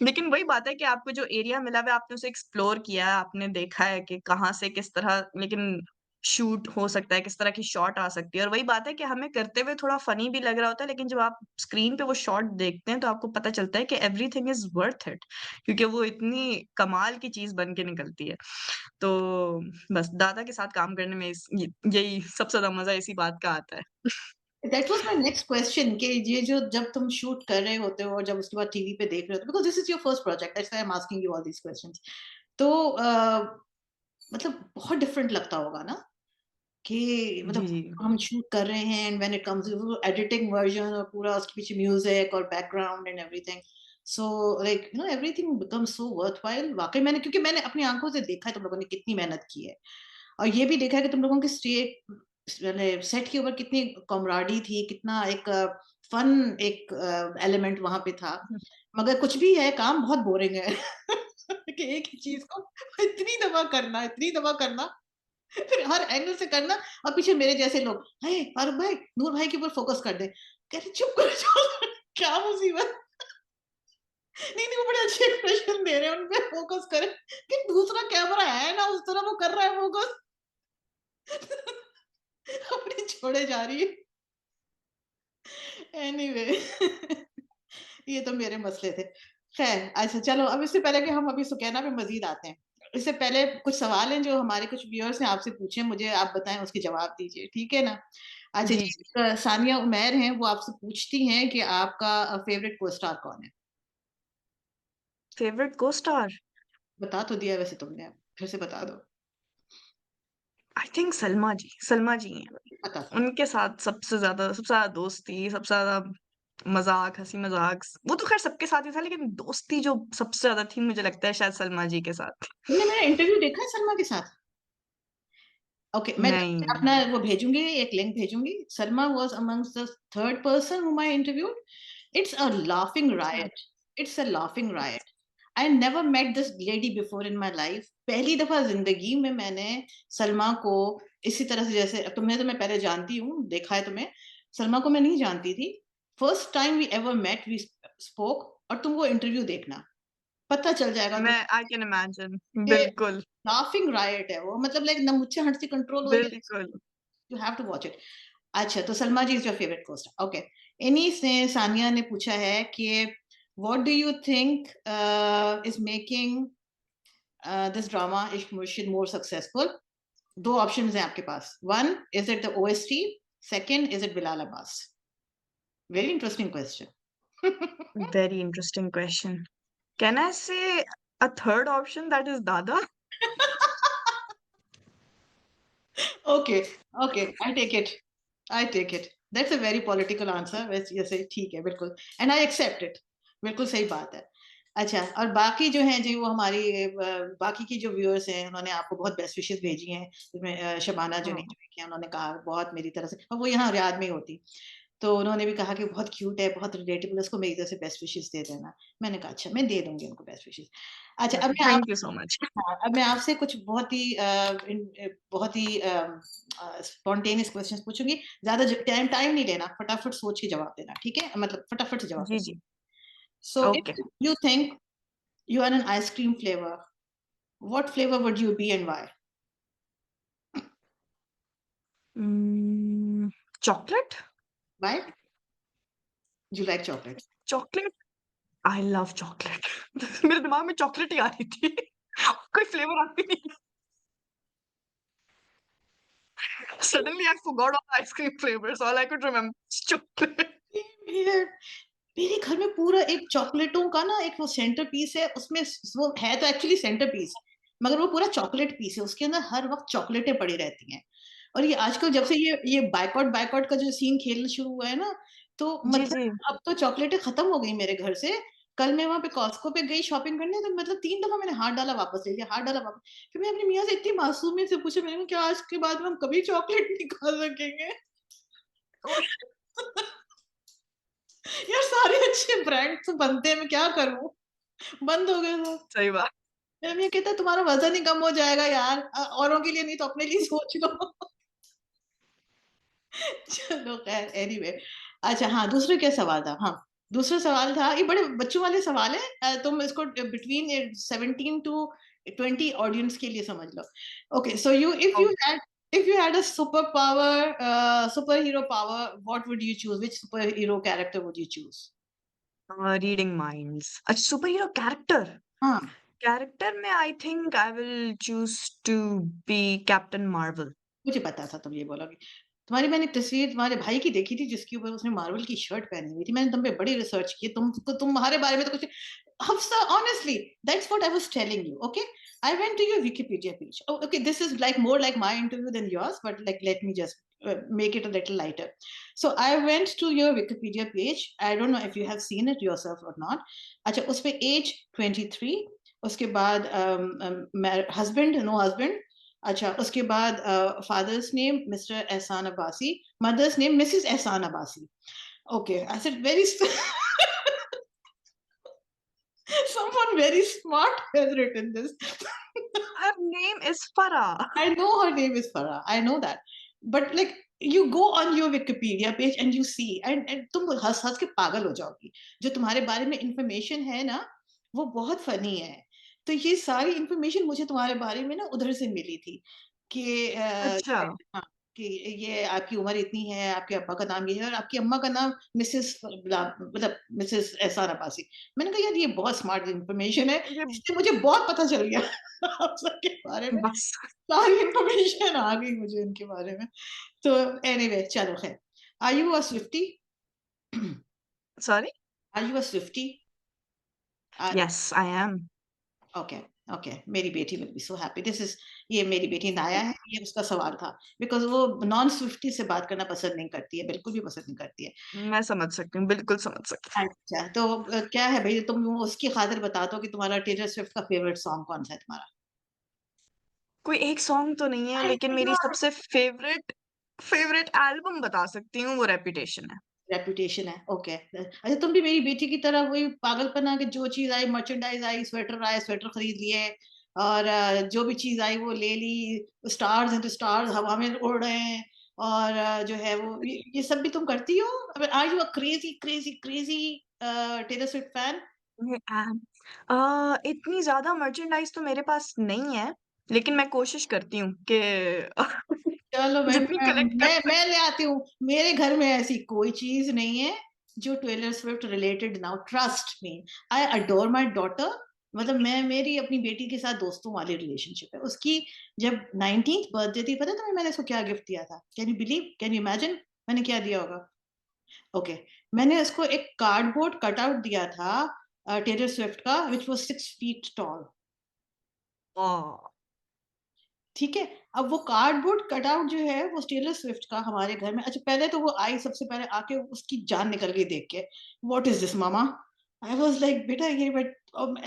लेकिन वही बात है कि आपको जो एरिया मिला हुआ है आपने उसे एक्सप्लोर किया है, आपने देखा है कि कहाँ से किस तरह लेकिन शूट हो सकता है, किस तरह की शॉट आ सकती है और वही बात है कि हमें करते हुए थोड़ा फ़नी भी लग रहा होता है, लेकिन जब आप स्क्रीन पे वो शॉट देखते हैं तो आपको पता चलता है कि एवरीथिंग इज़ वर्थ इट क्योंकि वो इतनी कमाल की चीज़ बन के निकलती है। तो बस दादा के साथ काम करने में इस य यही सबसे ज़्यादा मज़ा इसी बात का आता है। That was my next question कि ये जो जब तुम शूट कर रहे होते हो और जब उसके बाद टीवी पे देख रहे होते हो because this is your first project that's why I am asking you all these questions. तो मतलब बहुत डिफरेंट लगता होगा ना कि जी, मतलब जी। हम शूट कर रहे हैं and when it comes to editing version और पूरा उसके पीछे म्यूजिक और background and everything so like you know everything becomes so worthwhile वाकई मैंने क्योंकि मैंने अपनी आंखों से देखा है तुम लोगों ने कितनी मेहनत की है और ये भी देखा है कि तुम लोगों की सेट के ऊपर कितनी कमराडी थी कितना एक फन एक एलिमेंट वहां पे था मगर कुछ भी है काम बहुत बोरिंग है कि एक ही चीज को इतनी दफा करना फिर हर एंगल से करना और पीछे मेरे जैसे लोग, "हे फारूक भाई, नूर भाई के ऊपर फोकस कर दे।" कह रही चुप कर जाओ क्या मुसीबत? नहीं, नहीं वो बड़े अच्छे एक्सप्रेशन दे रहे हैं, उन पे फोकस करें कि दूसरा कैमरा है ना उस तरफ वो कर रहा है फोकस। अपनी छोड़े जा रही है। एनीवे ये तो मेरे मसले थे। ख़ैर अच्छा चलो अब इससे पहले कि हम अभी सुकैना पे मज़ीद आते हैं। इससे पहले कुछ सवाल हैं जो हमारे कुछ व्यूअर्स ने आपसे पूछे हैं, मुझे आप बताएँ उसके जवाब दीजिए, ठीक है ना? अच्छा जी, जी जी। सानिया उमैर हैं, वो आपसे पूछती हैं कि आपका फ़ेवरेट को-स्टार कौन है? Favourite co-star? बता तो दिया वैसे तुमने, फिर से बता दो। आई थिंक सलमा जी हैं। पता था। उनके साथ सबसे ज़्यादा दोस्ती, सबसे ज़्यादा मज़ाक, हँसी-मज़ाक वो तो ख़ैर सबके साथ ही था लेकिन दोस्ती जो सबसे ज़्यादा थी मुझे लगता है शायद सलमा जी के साथ थी। तुमने मेरा इंटरव्यू देखा है सलमा के साथ? ओके, मैं नहीं। अपना वो भेजूँगी, एक लिंक भेजूँगी। Salma was amongst the third person whom I interviewed. It's a laughing अच्छा, riot. It's a laughing अच्छा। riot. I never met this lady before in my life. पहली दफ़ा ज़िंदगी में मैंने सलमा को इसी तरह से, जैसे तुम्हें तो मैं पहले जानती हूँ, देखा है तुम्हें। सलमा को मैं नहीं जानती थी। First time we ever met, we spoke, और तुम वो इंटरव्यू देखना। पता चल जाएगा मैं तुम्हें आई कैन इमेजिन कि बिल्कुल, लाफिंग रायट है वो, मतलब लाइक ना मुझसे हँसी कंट्रोल हुई। बिल्कुल। You have to watch it. अच्छा, तो Salma ji is your favourite costar, okay. इन्हीं से सानिया ने पूछा है कि what do you think is making this drama Ishq Murshid more successful? 2 options हैं आपके पास। 1, is it the OST? 2nd, is it Bilal Abbas? Very interesting question. Very interesting question. Can I say a third option that is Dada? Okay, okay, I take it, I take it. That's a very political answer, वैसे जैसे ठीक है, बिल्कुल, and I accept it. बिल्कुल सही बात है। अच्छा, और बाकी जो हैं जी, वो हमारी बाकी की जो व्यूअर्स हैं, उन्होंने आपको बहुत बेस्ट विशेस भेजी हैं। इसमें शबाना जो हाँ, नहीं जो किया, उन्होंने कहा बहुत मेरी तरफ से, और वो यहाँ रियाद में ही होती। तो उन्होंने भी कहा कि बहुत क्यूट है, बहुत रिलेटेबल है, उसको मेरी तरफ से बेस्ट विशेस दे देना। मैंने कहा अच्छा, मैं दे दूँगी उनको बेस्ट विशेस। अच्छा, अब मैं थैंक यू सो मच। हाँ, अब मैं आपसे कुछ बहुत ही बहुत ही स्पॉन्टेनियस क्वेश्चंस पूछूँगी। ज़्यादा ज टाइम टाइम नहीं लेना, फटाफट सोच के जवाब देना, ठीक है? मतलब फटाफट से जवाब जी, देना। जी। So okay. If you think you are an ice cream flavor, what flavor would you be and why? Chocolate? Why? Do you like chocolate? Chocolate I love chocolate. मेरे दिमाग में चॉकलेट ही आ रही थी। कोई फ्लेवर आती नहीं। Suddenly I forgot all ice cream flavours, all I could remember is chocolate. मेरे मेरे घर में पूरा एक चॉकलेटों का ना एक वो सेंटर पीस है, उसमें वो है तो एक्चुअली सेंटर पीस, मगर वो पूरा चॉकलेट पीस है, उसके अंदर हर वक्त चॉकलेटें पड़ी रहती हैं। और ये आजकल जब से ये बायकॉट बायकॉट का जो सीन खेलना शुरू हुआ है ना, तो जी, मतलब जी। अब तो चॉकलेटें खत्म हो गई मेरे घर से। कल मैं वहां पे कॉस्को पे गई शॉपिंग करने, तो मतलब 3 दफा मैंने हाथ डाला वापस ले लिया, हाथ डाला वापस। फिर मैं अपनी मियाँ से इतनी मासूमियत से पूछा, मैंने कहा क्या आज के बाद में हम कभी चॉकलेट नहीं खा सकेंगे? यार सारे अच्छे ब्रांड तो बनते हैं, मैं क्या करूँ? बंद हो गए सब। सही बात। मेरा भैया कहता है तुम्हारा वज़न ही कम हो जाएगा यार, औरों के लिए नहीं तो अपने लिए सोच लो। चलो ख़ैर एनीवे। अच्छा हाँ, दूसरा क्या सवाल था? हाँ, दूसरा सवाल था, ये बड़े बच्चों वाले सवाल हैं, तुम इसको बिटवीन 17 टू 20 ऑडियंस के लिए समझ लो। Okay, so if you had a superpower, superhero power, what would you choose? Which superhero character would you choose? Reading minds. अच्छा, सुपर हीरो कैरेक्टर? हाँ। कैरेक्टर में I think I will choose to be Captain Marvel. मुझे पता था तुम ये बोलोगी। तुम्हारी मैंने एक तस्वीर तुम्हारे भाई की देखी थी जिसके ऊपर उसने मार्वल की शर्ट पहनी हुई थी। मैंने तुम पे बड़ी रिसर्च की। तुम्हारे बारे में तो कुछ Hafsa, honestly, that's what I was telling you. Okay, I went to your Wikipedia page. Oh, okay, this is like more like my interview than yours, but like let me just make it a little lighter. So I went to your Wikipedia page. I don't know if you have seen it yourself or not. अच्छा, उस पे age 23, उसके बाद husband, no husband, अच्छा, उसके बाद father's name mister एहसान Abbasi, mother's name Mrs एहसान Abbasi. Okay, I said very someone very smart has written this. Her name is Farah. I know her name is Farah. I know that. But like you go on your Wikipedia page and you see and तुम हँस-हँस के पागल हो जाओगी। जो तुम्हारे बारे में information है ना, वो बहुत फ़नी है। तो ये सारी इन्फॉर्मेशन मुझे तुम्हारे बारे में ना उधर से मिली थी कि अच्छा, हाँ, कि ये आपकी उम्र इतनी है, आपके अब्बा का नाम ये है और आपकी अम्मा का नाम मिसेस मतलब मिसेस एहसान अब्बासी। मैंने कहा यार ये बहुत स्मार्ट इन्फॉर्मेशन है, मुझे इससे मुझे बहुत पता चल गया आप सबके बारे में। बस। सारी इन्फॉर्मेशन आ गई मुझे उनके बारे में। तो एनीवे चलो ख़ैर। Are you a Swiftie? Sorry? Are you a Swiftie? Uh, yes, I am. Okay, okay, मेरी बेटी will be so happy. This is ये मेरी बेटी नाया है, ये उसका सवाल था। बिकॉज़ वो नॉन स्विफ्टी से बात करना पसंद नहीं करती है, बिल्कुल भी पसंद नहीं करती है। मैं समझ सकती हूँ, बिल्कुल समझ सकती हूँ। अच्छा, तो क्या है भई तुम उसकी ख़ातिर बता दो कि तुम्हारा टेलर स्विफ्ट का फ़ेवरेट सॉन्ग कौन-सा है तुम्हारा? कोई एक सॉन्ग तो नहीं है, अरे लेकिन माय मेरी गॉड! सबसे फ़ेवरेट फ़ेवरेट एल्बम बता सकती हूँ, वो रेपुटेशन है। रेपुटेशन है, ओके। अच्छा तुम भी मेरी बेटी की तरह वही पागलपना कि जो चीज़ आई मर्चेंडाइज़ आई, स्वेटर आए, स्वेटर खरीद लिए और जो भी चीज़ आई वो ले ली, स्टार्स हैं तो स्टार्स हवा में उड़ रहे हैं और जो है वो ये सब भी तुम करती हो? I mean are you a crazy crazy crazy Taylor Swift fan? मैं एम इतनी ज़्यादा मर्चेंडाइज़ तो मेरे पास नहीं है, लेकिन मैं कोशिश करती हूँ कि चलो जितनी कलेक्ट कर मैं सकूँ। ले आती हूँ। मेरे घर में ऐसी कोई चीज़ नहीं है जो टेलर स्विफ्ट रिलेटेड ना हो, trust me. I adore my daughter. मतलब मैं मेरी अपनी बेटी के साथ दोस्तों वाली रिलेशनशिप है। उसकी जब 19th बर्थडे थी, पता है तुम्हें मैंने उसको क्या गिफ्ट दिया था? Can you believe? Can you imagine मैंने क्या दिया होगा? ओके, मैंने उसको एक कार्डबोर्ड कटआउट दिया था टेलर स्विफ्ट का व्हिच वाज़ 6 फीट टॉल। ओह! ठीक है? अब वो कार्डबोर्ड कटआउट जो है वो टेलर स्विफ्ट का हमारे घर में अच्छा पहले तो वो आई सबसे पहले आके उसकी जान निकल गई देख के, what is this mama? I was like बेटा ये बट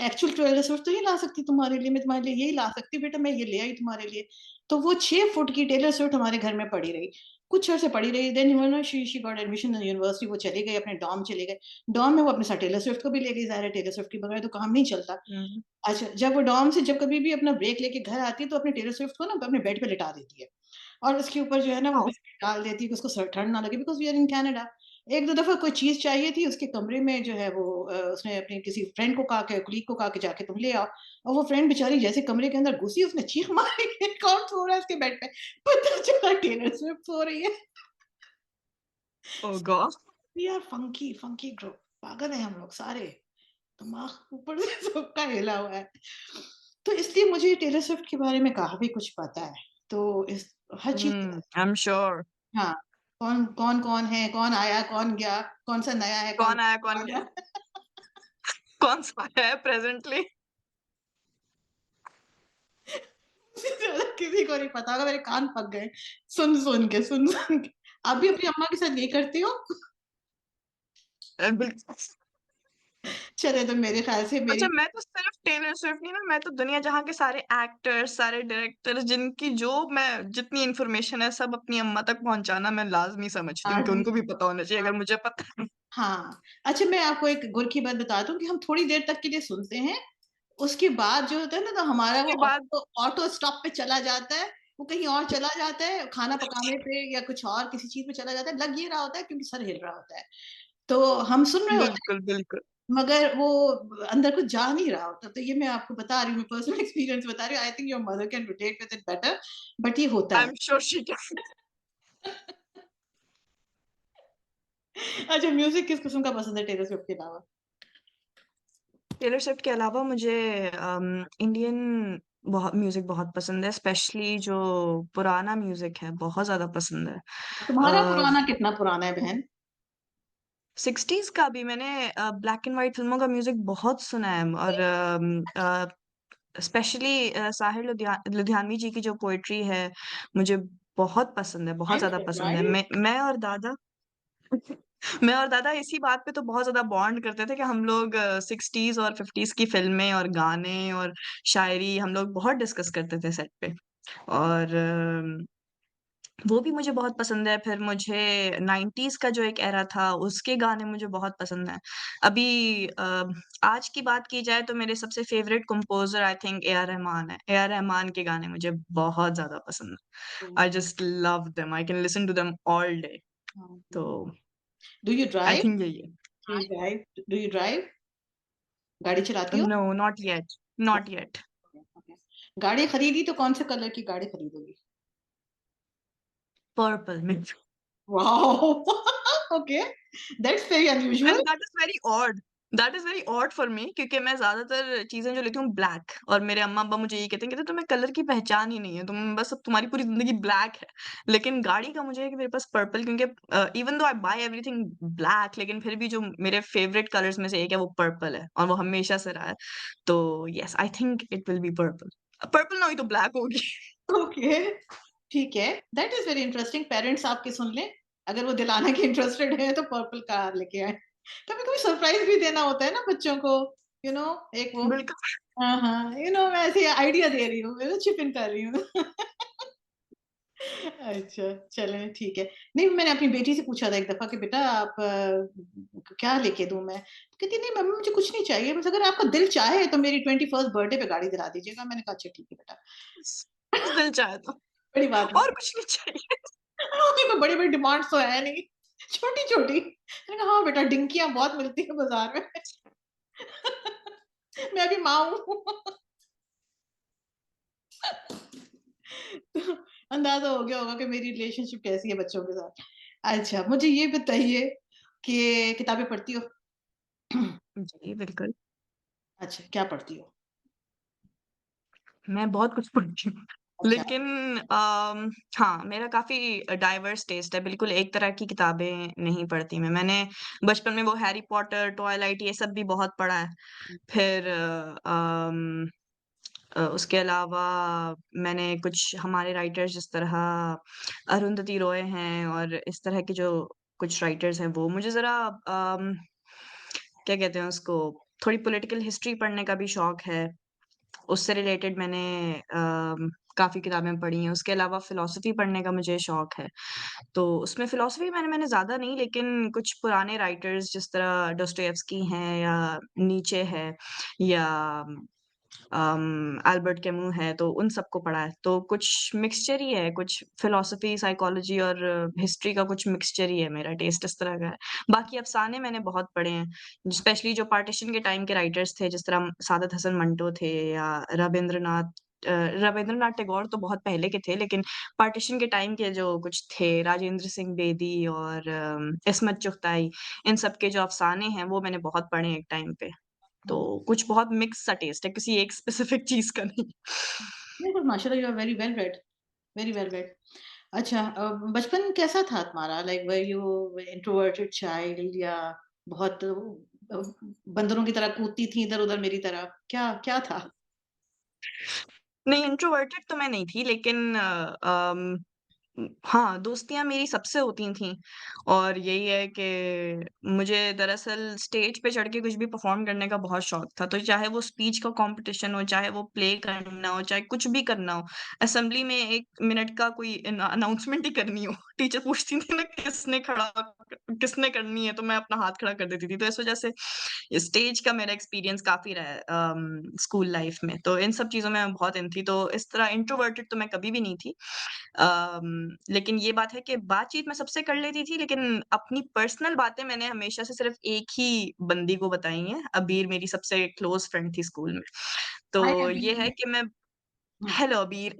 एक्चुअल टेलर स्विफ्ट तो नहीं ला सकती तुम्हारे लिए, मैं तुम्हारे लिए यही ला सकती हूँ बेटा मैं ये ले आई तुम्हारे लिए। तो वो 6 फुट की टेलर स्विफ्ट हमारे घर में पड़ी रही। कुछ अर्से पड़ी रही then you know she got admission in university वो चली गई अपने डॉर्म चले गए। डॉर्म में वो अपने साथ टेलर स्विफ्ट को भी ले गई ज़ाहिर है टेलर स्विफ्ट के बगैर तो काम नहीं चलता। हुँ, अच्छा, जब वो डॉर्म से जब कभी भी अपना ब्रेक लेके घर आती है, तो अपने टेलर स्विफ्ट को ना अपने बेड पे लिटा देती है और उसके ऊपर जो है ना वो ओह! बिस्किट डाल देती है कि उसको ठंड ना लगे because we are in Canada. 1-2 दफ़ा कोई चीज़ चाहिए थी, उसके कमरे में जो है वो उसने अपने किसी फ्रेंड को कहा के कलीग को कहा कि जाके तुम ले आओ और वो फ्रेंड बेचारी जैसे कमरे के अंदर घुसी, उसने चीख मारी कि कौन सो रहा है इसके बेड पे? पता चला टेलर स्विफ्ट सो रही है। Oh god! We are funky funky group पागल हैं हम लोग सारे। दिमाग ऊपर से सबका हिला हुआ है। तो इसलिए मुझे टेलर स्विफ्ट के बारे में काफ़ी कुछ पता है। तो इस हर चीज़ आई एम श्योर। हाँ, कौन-कौन है, कौन आया, कौन गया, कौन-सा नया है, कौन कौन आया, कौन गया? पुराना है। कौन-सा है प्रेज़ेंटली? मुझसे ज़्यादा किसी को नहीं पता होगा, मेरे कान पक गए सुन-सुन के, सुन-सुन के। आप भी अपनी अम्मा के साथ यही करती हो? बिल्कुल। चलिए तो मेरे ख़्याल से अच्छा, मेरी मैं तो सिर्फ़ टेलर स्विफ्ट नहीं ना, मैं तो दुनिया जहाँ के सारे एक्टर्स, सारे डायरेक्टर्स जिनकी जो मैं जितनी इन्फॉर्मेशन है सब अपनी अम्मा तक पहुँचाना मैं लाज़मी समझती हूँ कि आदमी उनको भी पता होना चाहिए अगर मुझे पता है। हाँ। अच्छा मैं आपको एक गुर की बात बता दूँ कि हम थोड़ी देर तक के लिए सुनते हैं उसके बाद जो होता है ना तो हमारा वो उसके बाद ऑटो ऑटो स्टॉप पे चला जाता है, वो कहीं और चला जाता है, खाना पकाने पे या कुछ और किसी चीज़ पे चला जाता है, लग ये रहा होता है क्योंकि सर हिल रहा होता है। तो हम सुन रहे होते बिल्कुल, बिल्कुल। हैं, मगर वो अंदर कुछ जा नहीं रहा होता। तो ये मैं आपको बता रही हूँ, मैं पर्सनल एक्सपीरियंस बता रही हूँ। I think your mother can relate with it better but ये होता आई है। Am sure she can. अच्छा म्यूज़िक किस किस्म का पसंद है टेलर स्विफ्ट के अलावा? टेलर स्विफ्ट के अलावा मुझे इंडियन म्यूज़िक बहुत पसंद है, स्पेशली जो पुराना म्यूज़िक है, बहुत ज़्यादा पसंद है। तुम्हारा अ पुराना कितना पुराना है बहन? 60s का भी मैंने ब्लैक एंड व्हाइट फ़िल्मों का म्यूज़िक बहुत सुना है और स्पेशली साहिर लुधियानवी जी की जो पोएट्री है, मुझे बहुत पसंद है, बहुत आई एम ज़्यादा पसंद है। सरप्राइज़्ड। मैं और दादा इसी बात पे तो बहुत ज़्यादा बॉन्ड करते थे कि हम लोग 60s और 50s की फ़िल्में और गाने और शायरी हम लोग बहुत डिस्कस करते थे सेट पे। और वो भी मुझे बहुत पसंद है, फिर मुझे 90s का जो एक एरा था, उसके गाने मुझे बहुत पसंद हैं। अभी आज की बात की जाए तो मेरे सबसे favourite composer I think A R Rahman है। ए आर रहमान के गाने मुझे बहुत ज़्यादा पसंद हैं। I just love them, I can listen to them all day. तो do you I drive? Think यही है। Do you drive? गाड़ी चलाती हो? No, not yet, not yet. Okay. गाड़ी खरीदी तो कौन से कलर की गाड़ी खरीदोगी? पर्पल में। Wow! Okay, that's very unusual. And that is very odd for me क्योंकि मैं ज़्यादातर चीज़ें जो लेती हूँ ब्लैक और मेरे अम्मा-अब्बा मुझे यही कहते हैं तुम्हें कलर की पहचान ही नहीं है, तुम बस अब तुम्हारी पूरी ज़िंदगी ब्लैक है। लेकिन गाड़ी का मुझे है कि मेरे पास पर्पल क्योंकि इवन दो आई बाय एवरीथिंग ब्लैक लेकिन फिर भी जो मेरे फेवरेट कलर्स में से एक है वो पर्पल है और वो हमेशा से रहा है। तो yes, I think it will be purple. Purple ना हुई तो ब्लैक होगी। ओके, ठीक है। That is very interesting parents आपके सुन लें, अगर वो दिलाने के इंटरेस्टेड हैं तो पर्पल कार लेके आएँ। कभी-कभी सरप्राइज़ भी देना होता है ना बच्चों को, यू नो एक वो बिल्कुल। हाँ, हाँ, मैं ऐसे आइडिया दे रही हूँ, मैं तो चिप इन कर रही हूँ। अच्छा, चलें ठीक है। नहीं, मैंने अपनी बेटी से पूछा था एक दफ़ा कि बेटा आप क्या लेके दूँ मैं? तो कहती नहीं मम्मी मुझे कुछ नहीं चाहिए, बस अगर आपका दिल चाहे तो मेरी 21st बर्थडे पे गाड़ी दिला दीजिएगा। मैंने कहा अच्छा ठीक है बेटा, बस बस दिल चाहे तो, बड़ी बात नहीं। और कुछ नहीं चाहिए। कोई बड़ी-बड़ी डिमांड्स तो है नहीं, छोटी-छोटी। मैंने कहा हाँ बेटा डिंकियाँ बहुत मिलती हैं बाज़ार में। मैं भी माँ हूँ। तो अंदाज़ा हो गया होगा कि मेरी रिलेशनशिप कैसी है बच्चों के साथ। अच्छा, मुझे ये बताइए कि किताबें पढ़ती हो? जी, बिल्कुल। अच्छा, क्या पढ़ती हो? मैं बहुत कुछ पढ़ती हूँ। अच्छा, लेकिन हाँ, मेरा काफ़ी डाइवर्स टेस्ट है, बिल्कुल एक तरह की किताबें नहीं पढ़ती मैं। मैंने बचपन में वो हैरी पॉटर, ट्वाइलाइट ये सब भी बहुत पढ़ा है। फिर उसके अलावा मैंने कुछ हमारे राइटर्स जिस तरह अरुंधति रॉय हैं और इस तरह के जो कुछ राइटर्स हैं वो मुझे ज़रा क्या कहते हैं उसको, थोड़ी पॉलिटिकल हिस्ट्री पढ़ने का भी शौक है। उससे रिलेटेड मैंने काफ़ी किताबें पढ़ी हैं। उसके अलावा फ़िलॉसफ़ी पढ़ने का मुझे शौक है। तो उसमें फ़िलॉसफ़ी मैंने मैंने ज़्यादा नहीं लेकिन कुछ पुराने राइटर्स जिस तरह डोस्टोयेव्स्की हैं या नीचे है या अल्बर्ट कैमू है, तो उन सबको पढ़ा है। तो कुछ मिक्सचर ही है, कुछ फ़िलॉसफ़ी, साइकोलॉजी और हिस्ट्री का कुछ मिक्सचर ही है मेरा टेस्ट इस तरह का है। बाकी अफ़साने मैंने बहुत पढ़े हैं, स्पेशली जो पार्टीशन के टाइम के राइटर्स थे, जिस तरह सादत हसन मंटो थे या रवींद्रनाथ टैगोर तो बहुत पहले के थे, लेकिन पार्टीशन के टाइम के जो कुछ थे, राजेंद्र सिंह बेदी और इस्मत चुगताई, इन सब के जो अफ़साने हैं, वो मैंने बहुत पढ़े हैं एक टाइम पे। तो हुँ। कुछ बहुत मिक्स सा टेस्ट है, किसी एक स्पेसिफिक चीज़ का नहीं। नहीं पर माशाल्लाह you are very well read, very well read. अच्छा बचपन कैसा था तुम्हारा? Like were you introverted child या बहुत बंदरों की तरह कूदती थी इधर-उधर मेरी तरह? क्या क्या था? नहीं, इंट्रोवर्टेड तो मैं नहीं थी लेकिन हाँ, दोस्तियाँ मेरी सबसे होती थीं और यही है कि मुझे दरअसल स्टेज पे चढ़ के कुछ भी परफ़ॉर्म करने का बहुत शौक था। तो चाहे वो स्पीच का कॉम्पिटिशन हो, चाहे वो प्ले करना हो, चाहे कुछ भी करना हो। असेंबली में 1 मिनट का कोई अनाउंसमेंट ही करनी हो, टीचर पूछती थी ना किसने करनी है, तो मैं अपना हाथ खड़ा कर देती थी। तो इस वज़ह से स्टेज का मेरा एक्सपीरियंस काफ़ी रहा है स्कूल लाइफ़ में। तो इन सब चीज़ों में मैं बहुत इन थी, तो इस तरह इंट्रोवर्टेड तो मैं कभी भी नहीं थी। लेकिन ये बात है कि बातचीत मैं सबसे कर लेती थी, लेकिन अपनी पर्सनल बातें मैंने हमेशा से सिर्फ़ एक ही बंदी को बताई हैं, अबीर मेरी सबसे क्लोज़ फ्रेंड थी स्कूल में। हाय तो ये है अभी कि मैं हुँ, हेलो अबीर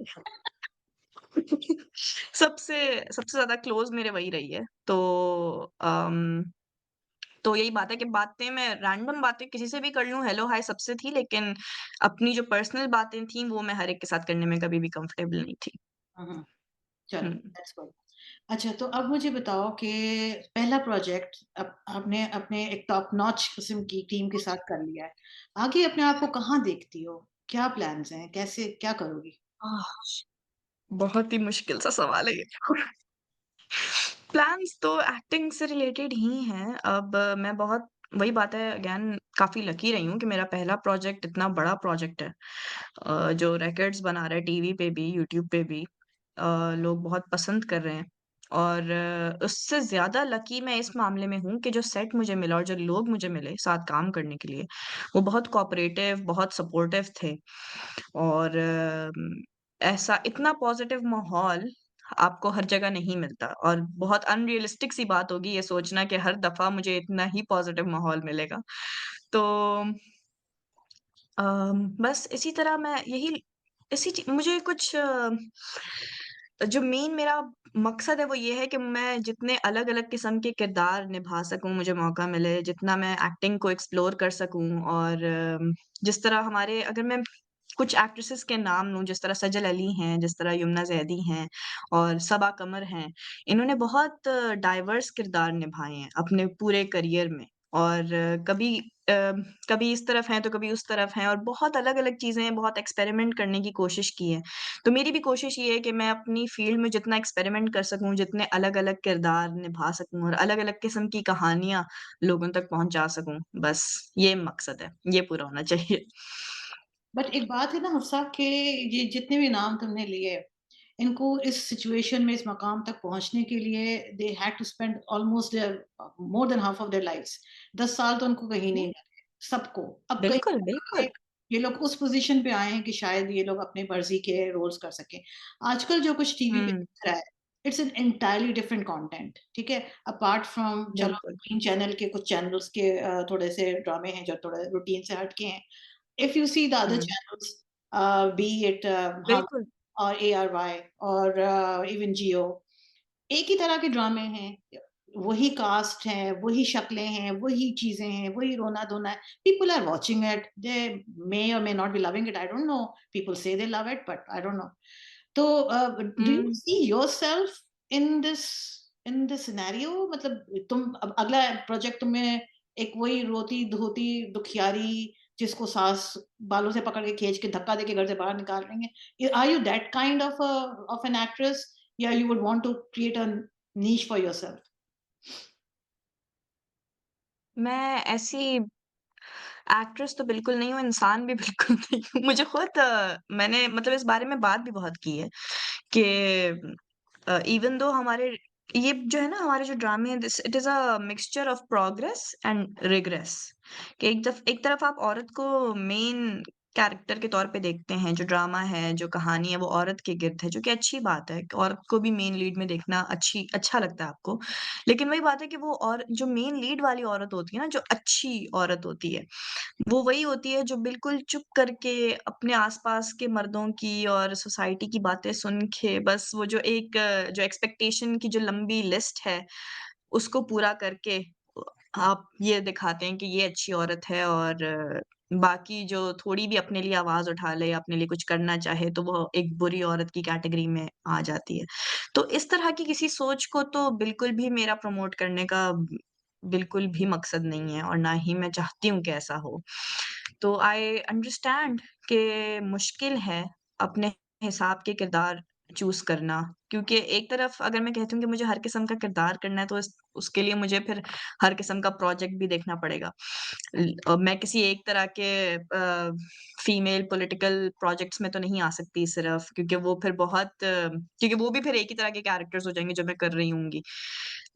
सबसे सबसे ज़्यादा क्लोज़ मेरे वही रही है। तो यही बात है कि बातें मैं रैंडम बातें किसी से भी कर लूँ, हेलो हाय सबसे थी, लेकिन अपनी जो पर्सनल बातें थी, वो मैं हर एक के साथ करने में कभी भी कंफर्टेबल नहीं थी। हुँ, हुँ। चलो हुँ। That's good. अच्छा तो अब मुझे बताओ कि पहला प्रोजेक्ट आपने अपने एक टॉप नॉच किस्म की टीम के साथ कर लिया है। आगे अपने आप को कहाँ देखती हो? क्या प्लान्स हैं? कैसे क्या करोगी? आह! बहुत ही मुश्किल सा सवाल है ये। प्लान्स तो एक्टिंग से रिलेटेड ही हैं। अब मैं बहुत वही बात है अगेन काफ़ी लकी रही हूँ कि मेरा पहला प्रोजेक्ट इतना बड़ा प्रोजेक्ट है। जो रिकॉर्ड्स बना रहा है टीवी पे भी, यूट्यूब पे भी। लोग बहुत पसंद कर रहे हैं और उससे ज़्यादा लकी मैं इस मामले में हूँ कि जो सेट मुझे मिला और जो लोग मुझे मिले साथ काम करने के लिए, वो बहुत कोऑपरेटिव, बहुत सपोर्टिव थे और ऐसा इतना पॉज़िटिव माहौल आपको हर जगह नहीं मिलता और बहुत अनरियलिस्टिक सी बात होगी ये सोचना कि हर दफ़ा मुझे इतना ही पॉज़िटिव माहौल मिलेगा। तो बस इसी तरह मैं यही इसी ची मुझे कुछ जो मेन मेरा मकसद है वो ये है कि मैं जितने अलग-अलग किस्म के किरदार निभा सकूँ, मुझे मौका मिले, जितना मैं एक्टिंग को एक्सप्लोर कर सकूँ और जिस तरह हमारे अगर मैं कुछ एक्ट्रेसेस के नाम लूँ, जिस तरह सजल अली हैं, जिस तरह यमुना ज़ैदी हैं और सबा कमर हैं, इन्होंने बहुत डाइवर्स किरदार निभाए हैं अपने पूरे करियर में और कभी इस तरफ हैं, तो कभी उस तरफ हैं और बहुत अलग-अलग चीज़ें, बहुत एक्सपेरिमेंट करने की कोशिश की है। तो मेरी भी कोशिश ये है कि मैं अपनी फ़ील्ड में जितना एक्सपेरिमेंट कर सकूँ, जितने अलग-अलग किरदार निभा सकूँ और अलग-अलग किस्म की कहानियाँ लोगों तक पहुँचा सकूँ, बस ये मकसद है, ये पूरा होना चाहिए। बट एक बात है ना हफ्सा के ये जितने भी नाम तुमने लिए, इनको इस सिचुएशन में इस मकाम तक पहुँचने के लिए they had to spend almost their more than half of their lives. 10 साल तो उनको कहीं हुँ, नहीं लगे, सबको। अब कहीं बिल्कुल, आए बिल्कुल। ये लोग उस पोज़ीशन पे आए हैं कि शायद ये लोग अपनी मर्ज़ी के रोल्स कर सकें। आजकल जो कुछ टीवी पे हुँ, दिख रहा है, it's an entirely different content, ठीक है? अपार्ट फ्रॉम चलो बिल्कुल। मेन चैनल के कुछ चैनल्स के थोड़े से ड्रामे हैं जो थोड़े रूटीन से हट के हैं। If you see the other hmm, channels, be it Hum बिल्कुल। or ARY or even Jio, एक ही तरह के ड्रामे हैं, वही कास्ट है, वही शक्लें हैं, वही चीज़ें हैं, वही रोना-धोना है। People are watching it. They may or may not be loving it. I don't know. People say they love it, but I don't know. तो do you hmm, see yourself in this scenario? मतलब तुम अब अगला project तुम्हें एक वही रोती-धोती दुखियारी जिसको सास बालों से पकड़ के खींच के धक्का देके घर से बाहर निकाल रही हैं। Are you that kind of an actress? Yeah, you would want to create a niche for yourself. मैं ऐसी एक्ट्रेस तो बिल्कुल नहीं हूँ, इंसान भी बिल्कुल नहीं हूँ। मुझे खुद मैंने मतलब इस बारे में बात भी बहुत की है कि इवन दो हमारे ये जो है ना हमारे जो ड्रामे हैं this it is a mixture of progress and regress कि एक तरफ आप औरत को मेन कैरेक्टर के तौर पे देखते हैं, जो ड्रामा है, जो कहानी है वो औरत के गिर्द है, जो कि अच्छी बात है। औरत को भी मेन लीड में देखना अच्छा लगता है आपको। लेकिन वही बात है कि वो और जो मेन लीड वाली औरत होती है ना, जो अच्छी औरत होती है वो वही होती है जो बिल्कुल चुप करके अपने आसपास के मर्दों की और सोसाइटी की बातें सुन के बस वो जो एक जो एक्सपेक्टेशन की जो लंबी लिस्ट है, उसको पूरा करके आप ये दिखाते हैं कि ये अच्छी औरत है और बाकी जो थोड़ी भी अपने लिए आवाज़ उठा ले, अपने लिए कुछ करना चाहे, तो वो एक बुरी औरत की कैटेगरी में आ जाती है। तो इस तरह की किसी सोच को तो बिल्कुल भी मेरा प्रमोट करने का बिल्कुल भी मकसद नहीं है और ना ही मैं चाहती हूँ कि ऐसा हो। तो आई अंडरस्टैंड कि मुश्किल है अपने हिसाब के किरदार चूज़ करना, क्योंकि एक तरफ अगर मैं कहती हूँ कि मुझे हर किस्म का किरदार करना है, तो इस उसके लिए मुझे फिर हर किस्म का प्रोजेक्ट भी देखना पड़ेगा। मैं किसी एक तरह के फीमेल पॉलिटिकल प्रोजेक्ट्स में तो नहीं आ सकती सिर्फ़ क्योंकि वो फिर क्योंकि वो भी फिर एक ही तरह के कैरेक्टर्स हो जाएँगे जो मैं कर रही होंगी।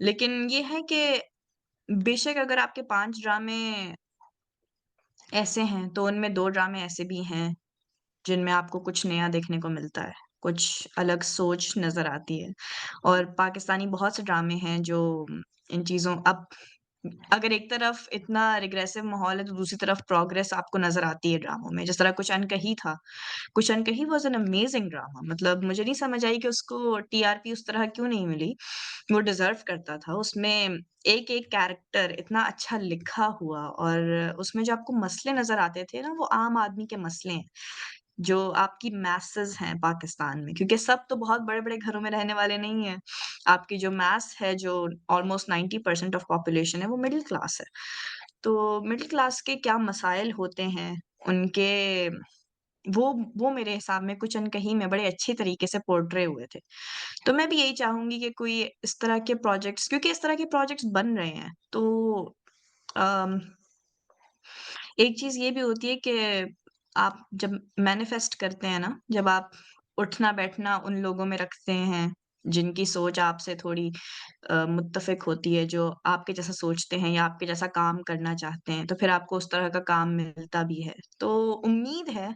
लेकिन ये है कि बेशक अगर आपके 5 ड्रामे ऐसे हैं, तो उनमें 2 ड्रामे ऐसे भी हैं, जिनमें आपको कुछ नया देखने को मिलता है, कुछ अलग सोच नज़र आती है। और पाकिस्तानी बहुत से ड्रामे हैं जो इन चीज़ों अब अगर एक तरफ इतना रिग्रेसिव माहौल है, तो दूसरी तरफ प्रोग्रेस आपको नज़र आती है ड्रामों में। जिस तरह कुछ अनकही था, कुछ अनकही वाज़ एन अमेज़िंग ड्रामा मतलब मुझे नहीं समझ आई कि उसको टीआरपी उस तरह क्यों नहीं मिली। वो डिज़र्व करता था। उसमें एक-एक कैरेक्टर इतना अच्छा लिखा हुआ और उसमें जो आपको मसले नज़र आते थे ना, वो आम आदमी के मसले हैं, जो आपकी मैसेज़ हैं पाकिस्तान में। क्योंकि सब तो बहुत बड़े-बड़े घरों में रहने वाले नहीं हैं। आपकी जो मास है, जो ऑलमोस्ट 90% ऑफ पॉपुलेशन है, वो मिडल क्लास है। तो मिडल क्लास के क्या मसाइल होते हैं, उनके वो मेरे हिसाब में कुछ अनकही में बड़े अच्छे तरीके से पोर्ट्रे हुए थे। तो मैं भी यही चाहूँगी कि कोई इस तरह के प्रोजेक्ट्स क्योंकि इस तरह के प्रोजेक्ट्स बन रहे हैं, तो अम, एक चीज़ ये भी होती है कि आप जब मैनिफेस्ट करते हैं ना, जब आप उठना-बैठना उन लोगों में रखते हैं, जिनकी सोच आपसे थोड़ी मुत्तफ़िक होती है, जो आपके जैसा सोचते हैं या आपके जैसा काम करना चाहते हैं, तो फिर आपको उस तरह का काम मिलता भी है। तो उम्मीद है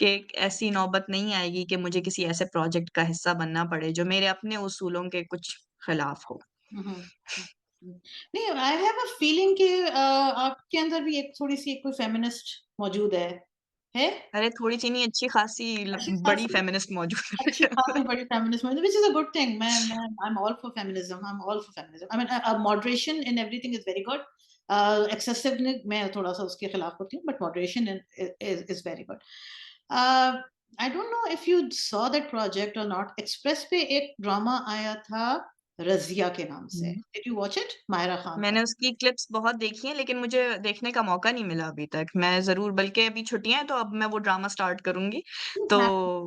कि एक ऐसी नौबत नहीं आएगी कि मुझे किसी ऐसे प्रोजेक्ट का हिस्सा बनना पड़े, जो मेरे अपने उसूलों के कुछ खिलाफ हो। हुँ, हुँ। हुँ। नहीं, आई हैव अ फीलिंग कि आपके अंदर भी एक थोड़ी-सी एक कोई फेमिनिस्ट मौजूद है। है? अरे थोड़ी-सी नहीं अच्छी-खासी बड़ी अच्छी-खासी फेमिनिस्ट मौजूद है मेरे अच्छी-खासी अंदर। बड़ी फेमिनिस्ट मतलब which is a good thing. मैं I am all for feminism, I am all for feminism. I mean moderation in everything is very good. Excessive ने मैं थोड़ा-सा उसके खिलाफ होती हूँ, but moderation is very good. Uh, I don't know if you saw that project और not, express पे एक ड्रामा आया था रज़िया के नाम से। हुँ। Did you watch it? Mayra Khan का। मैंने उसकी क्लिप्स बहुत देखी हैं, लेकिन मुझे देखने का मौका नहीं मिला अभी तक। मैं ज़रूर बल्कि अभी छुट्टियाँ हैं, तो अब मैं वो ड्रामा स्टार्ट करूँगी। तो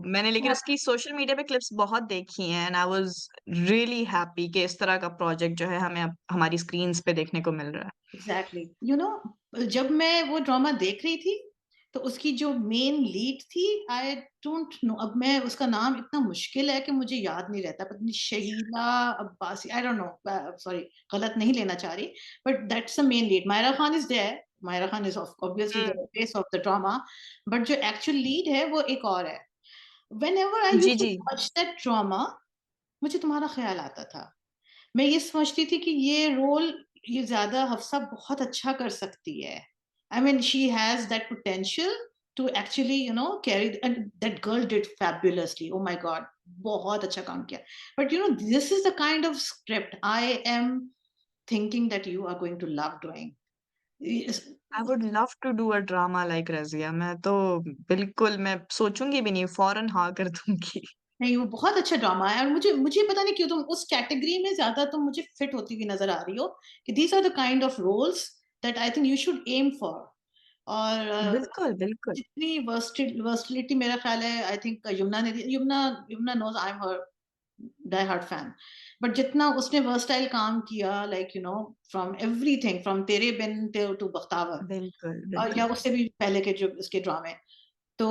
मैंने लेकिन उसकी सोशल मीडिया पे क्लिप्स बहुत देखी हैं and I was really happy कि इस तरह का प्रोजेक्ट जो है हमें अब हमारी स्क्रीन्स पे देखने को मिल रहा है। एग्ज़ैक्टली। यू नो जब मैं वो ड्रामा देख रही थी, तो उसकी जो मेन लीड थी, आई डोंट नो, अब मैं उसका नाम इतना मुश्किल है कि मुझे याद नहीं रहता, पता नहीं Shahila Abbasi, I don't know, sorry गलत नहीं लेना चाह रही, but that's the main lead. Mayra Khan is there, Mayra Khan is obviously हुँ। The face of the drama, but जो एक्चुअल लीड है वो एक और है। व्हेनेवर आई जी, यूज्ड टू जी। वॉच दैट ड्रामा, मुझे तुम्हारा ख़्याल आता था। मैं ये समझती थी कि ये ज़्यादा हफ्सा बहुत अच्छा कर सकती है। I mean, she has that potential to actually, carry, and that girl did fabulously. Oh my God, बहुत अच्छा काम किया. But this is the kind of script I am thinking that you are going to love doing. Yes. I would love to do a drama like Razia. मैं तो बिल्कुल मैं सोचूँगी भी नहीं, फ़ौरन हाँ कर दूँगी। नहीं, वो बहुत अच्छा ड्रामा है और मुझे मुझे पता नहीं क्यों तुम उस कैटेगरी में ज़्यादा तुम मुझे फिट होती हुई नज़र आ रही हो कि these are the kind of roles that I think you should aim for. और बिल्कुल, बिल्कुल। जितनी वर्सटिलिटी मेरा ख़्याल है, आई थिंक यमुना ने दी, Yamuna Yamuna knows I am her die hard fan. But जितना उसने वर्सटाइल काम किया, लाइक फ्रॉम एवरीथिंग, फ्रॉम तेरे बिन टू बख्तावर, बिल्कुल, या बिल्कुल। उससे भी पहले के जो उसके ड्रामे, तो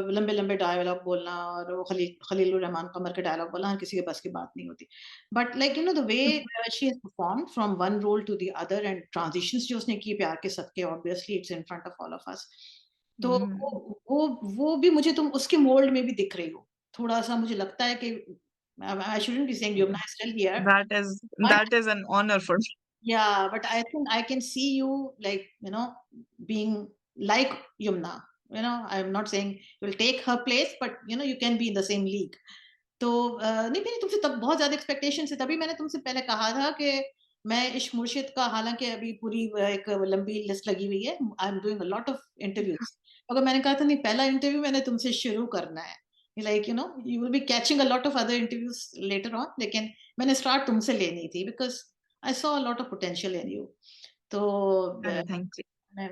लंबे-लंबे डायलॉग बोलना और वो खलीलुर रहमान कमर के डायलॉग बोलना हर किसी के बस की बात नहीं होती। But like the way she has performed from one role to the other, and transitions जो उसने किए प्यार के सदके, obviously it's in front of all of us. तो हुँ। वो भी मुझे तुम उसके मोल्ड में भी दिख रही हो। थोड़ा-सा मुझे लगता है कि I shouldn't be saying Yamuna is still here, that is but that is an honour for me. yeah, but I think I can see you like, being like Yumna. I'm not saying you'll take her place, but you can be in the same league. तो नहीं, मेरी तुमसे तब बहुत ज़्यादा expectation है, तभी मैंने तुमसे पहले कहा था कि मैं इश्क मुर्शिद का, हालाँकि अभी पूरी एक लंबी लिस्ट लगी हुई है। आई am doing a lot of interviews. मगर मैंने कहा था नहीं, पहला इंटरव्यू मैंने तुमसे शुरू करना है। Like you will be catching a lot of other interviews later on, लेकिन मैंने स्टार्ट तुमसे लेनी थी because I saw a lot of potential in you. तो अरे थैंक यू। मैं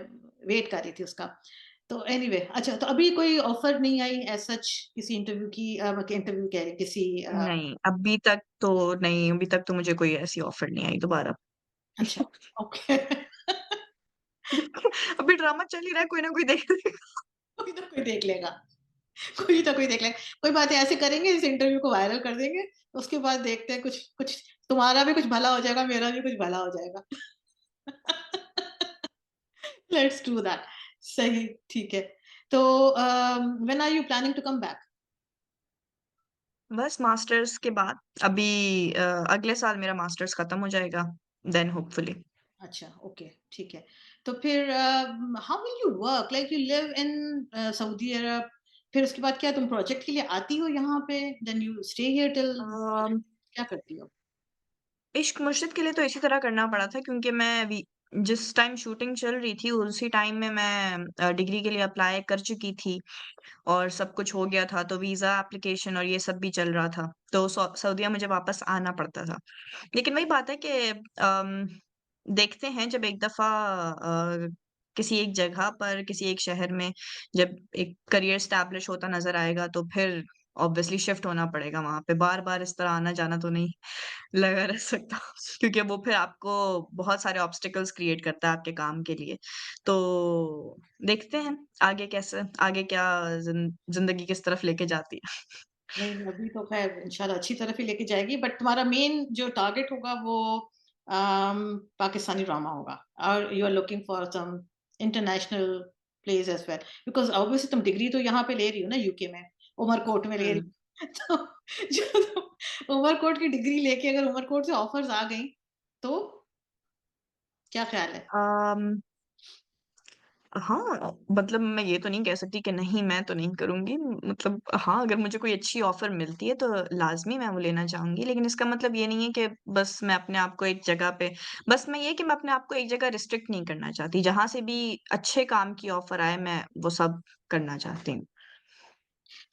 वेट कर रही थी उसका। तो एनीवे, अच्छा, तो अभी कोई ऑफर नहीं आई एज़ सच किसी इंटरव्यू की, इंटरव्यू कह रही, किसी नहीं, अभी तक तो मुझे कोई ऐसी ऑफ़र नहीं आई दोबारा। अच्छा, ओके। अभी ड्रामा चल ही रहा है, कोई ना कोई देख लेगा। कोई तो कोई देख लेगा, कोई तो कोई देख लेगा। कोई बात नहीं, ऐसे करेंगे, इस इंटरव्यू को वायरल कर देंगे, उसके बाद देखते हैं, कुछ कुछ तुम्हारा भी कुछ भला हो जाएगा, मेरा भी कुछ भला हो जाएगा। Let's do that. सही, ठीक है। तो when are you planning to come back? बस मास्टर्स के बाद अभी अगले साल मेरा मास्टर्स खत्म हो जाएगा, देन होपफुली। अच्छा, ओके, ठीक है। तो फिर how will you work? Like you live in Saudi Arab, फिर उसके बाद क्या तुम प्रोजेक्ट के लिए आती हो यहाँ पे? Then you stay here till, um, क्या करती हो? इश्क मुर्शिद के लिए तो इसी तरह करना पड़ा था क्योंकि मैं अभी जिस टाइम शूटिंग चल रही थी, उसी टाइम में मैं डिग्री के लिए अप्लाई कर चुकी थी और सब कुछ हो गया था, तो वीज़ा एप्लीकेशन और ये सब भी चल रहा था। तो सऊदीया मुझे वापस आना पड़ता था। लेकिन वही बात है कि देखते हैं जब एक दफ़ा किसी एक जगह पर, किसी एक शहर में जब एक करियर एस्टैब्लिश होता नज़र आएगा, तो फिर ऑब्वियसली शिफ्ट होना पड़ेगा वहाँ पे। बार-बार इस तरह आना-जाना तो नहीं लगा रह सकता क्योंकि वो फिर आपको बहुत सारे ऑब्स्टिकल्स क्रिएट करता है आपके काम के लिए। तो देखते हैं आगे क्या ज़िंदगी किस तरफ लेके जाती है। नहीं, अभी तो ख़ैर इंशाल्लाह अच्छी तरफ ही लेके जाएगी, बट तुम्हारा मेन जो टारगेट होगा वो पाकिस्तानी ड्रामा होगा, और you are looking for some international place as well, because obviously तुम डिग्री तो यहाँ पे ले रही हो ना यूके में, उमरकोट में ले रही हुँ। हो। तो जो तुम उमरकोट की डिग्री लेके अगर उमरकोट से ऑफर्स आ गई, तो क्या ख़्याल है? अम हाँ, मतलब मैं ये तो नहीं कह सकती कि नहीं मैं तो नहीं करूँगी। मतलब हाँ, अगर मुझे कोई अच्छी ऑफ़र मिलती है तो लाज़मी मैं वो लेना चाहूँगी। लेकिन इसका मतलब ये नहीं है कि बस मैं अपने आप को एक जगह पे बस मैं ये कि मैं अपने आप को एक जगह रिस्ट्रिक्ट नहीं करना चाहती। जहाँ से भी अच्छे काम की ऑफ़र आए मैं वो सब करना चाहती हूँ।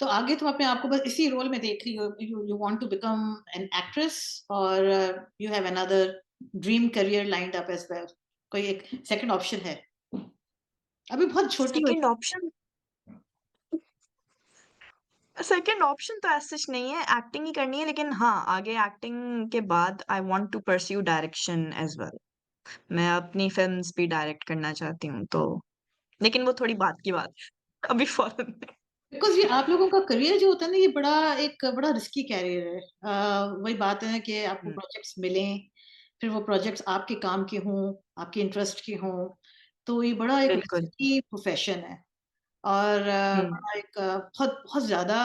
तो आगे तुम अपने आप को बस इसी रोल में देख रही हो, you you want to become an actress, और you have another dream career lined up as well? कोई एक सेकंड ऑप्शन है? अभी बहुत छोटी हो। सेकंड ऑप्शन सेकंड ऑप्शन तो ऐसा सच नहीं है, एक्टिंग ही करनी है लेकिन हाँ, आगे एक्टिंग के बाद I want to pursue direction as well. मैं अपनी फ़िल्म्स भी डायरेक्ट करना चाहती हूँ तो लेकिन वो थोड़ी बात की बात है। अभी फ़ौरन नहीं। बिकॉज़ ये आप लोगों का करियर जो होता है ना, ये बड़ा रिस्की करियर है। वही बात है ना कि आपको हुँ, प्रोजेक्ट्स मिलें, फिर वो प्रोजेक्ट्स आपके काम के हों, आपके इंटरेस्ट के हों, तो ये बड़ा एक बिल्कुल। रिस्की प्रोफ़ेशन है। और हुँ, बड़ा एक बहुत बहुत ज़्यादा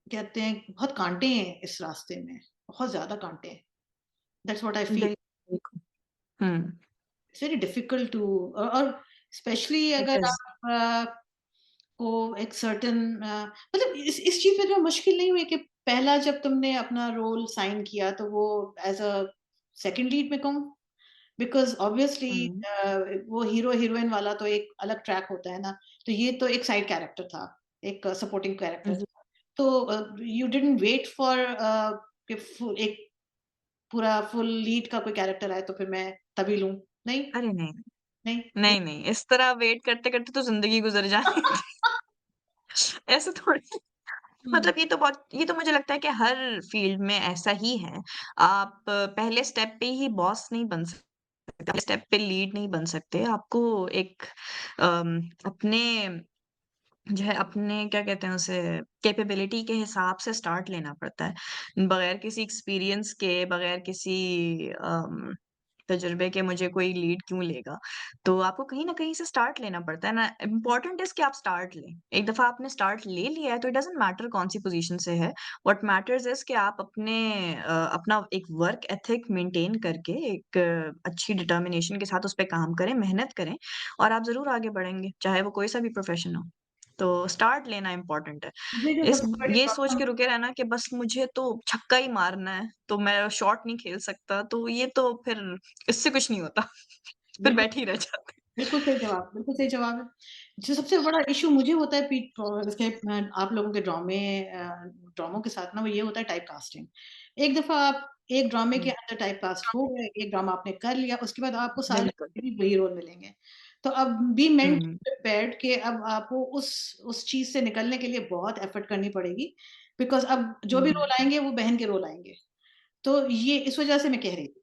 कहते हैं, बहुत काँटे हैं इस रास्ते में, बहुत ज़्यादा काँटे हैं। That's what I feel. बिल्कुल। हुँ, इट्स वेरी डिफिकल्ट टू और स्पेशली इट अगर इज़। आप को एक सर्टेन मतलब इस चीज़ में जो मुश्किल नहीं हुई कि पहला जब तुमने अपना रोल साइन किया तो वो एज़ अ सेकंड लीड में कहूँ? बिकॉज़ ऑब्वियसली हुँ, वो हीरो-हीरोइन वाला तो एक अलग ट्रैक होता है ना, तो ये तो एक साइड कैरेक्टर था, एक सपोर्टिंग कैरेक्टर जी। था। तो यू डिडन्ट वेट फॉर कि एक पूरा फुल लीड का कोई कैरेक्टर आए तो फिर मैं तभी लूँ, नहीं? अरे नहीं, नहीं? नहीं, नहीं, इस तरह वेट करते-करते तो ज़िंदगी गुज़र जानी थी। ऐसे थोड़ी हुँ, मतलब ये तो मुझे लगता है कि हर फ़ील्ड में ऐसा ही है। आप पहले स्टेप पे ही बॉस नहीं बन सकते, पहले स्टेप पे लीड नहीं बन सकते। आपको एक अपने जो है अपने क्या कहते हैं उसे कैपेबिलिटी के हिसाब से स्टार्ट लेना पड़ता है। बगैर किसी एक्सपीरियंस के, बगैर किसी तजुर्बे के मुझे कोई लीड क्यों लेगा? तो आपको कहीं न कहीं से स्टार्ट लेना पड़ता है ना। इम्पोर्टेंट इज़ कि आप स्टार्ट लें। एक दफ़ा आपने स्टार्ट ले लिया है तो इट डज़न्ट मैटर कौन-सी पोज़ीशन से है। व्हाट मैटर्स इज़ कि आप अपना एक वर्क एथिक मेंटेन करके एक अच्छी डिटर्मिनेशन के साथ उस पे काम करें, मेहनत करें और आप ज़रूर आगे बढ़ेंगे, चाहे वो कोई सा भी प्रोफ़ेशन हो। तो स्टार्ट लेना इम्पोर्टेंट है। मुझे जो इस सबसे बड़ी ये सोच प्रॉब्लम के रुके रहना कि बस मुझे तो छक्का ही मारना है, तो मैं शॉट नहीं खेल सकता, तो ये तो फिर इससे कुछ नहीं होता। फिर बिल्कुल, बैठे ही रह जाते हैं। बिल्कुल सही जवाब है। जो सबसे बड़ा इश्यू मुझे होता है जैसे आप लोगों के ड्रामों के साथ ना वो ये होता है टाइपकास्टिंग। एक दफ़ा आप एक ड्रामे के हुँ, अंदर टाइपकास्ट हो गए, एक ड्रामा आपने कर लिया, उसके बाद आपको साल बिल्कुल। भर भी वही रोल मिलेंगे। तो अब बी मेंटली हुँ, प्रिपेयर्ड कि अब आपको उस चीज़ से निकलने के लिए बहुत एफर्ट करनी पड़ेगी, बिकॉज़ अब जो भी हुँ, रोल आएँगे वो बहन के रोल आएँगे। तो ये इस वज़ह से मैं कह रही थी।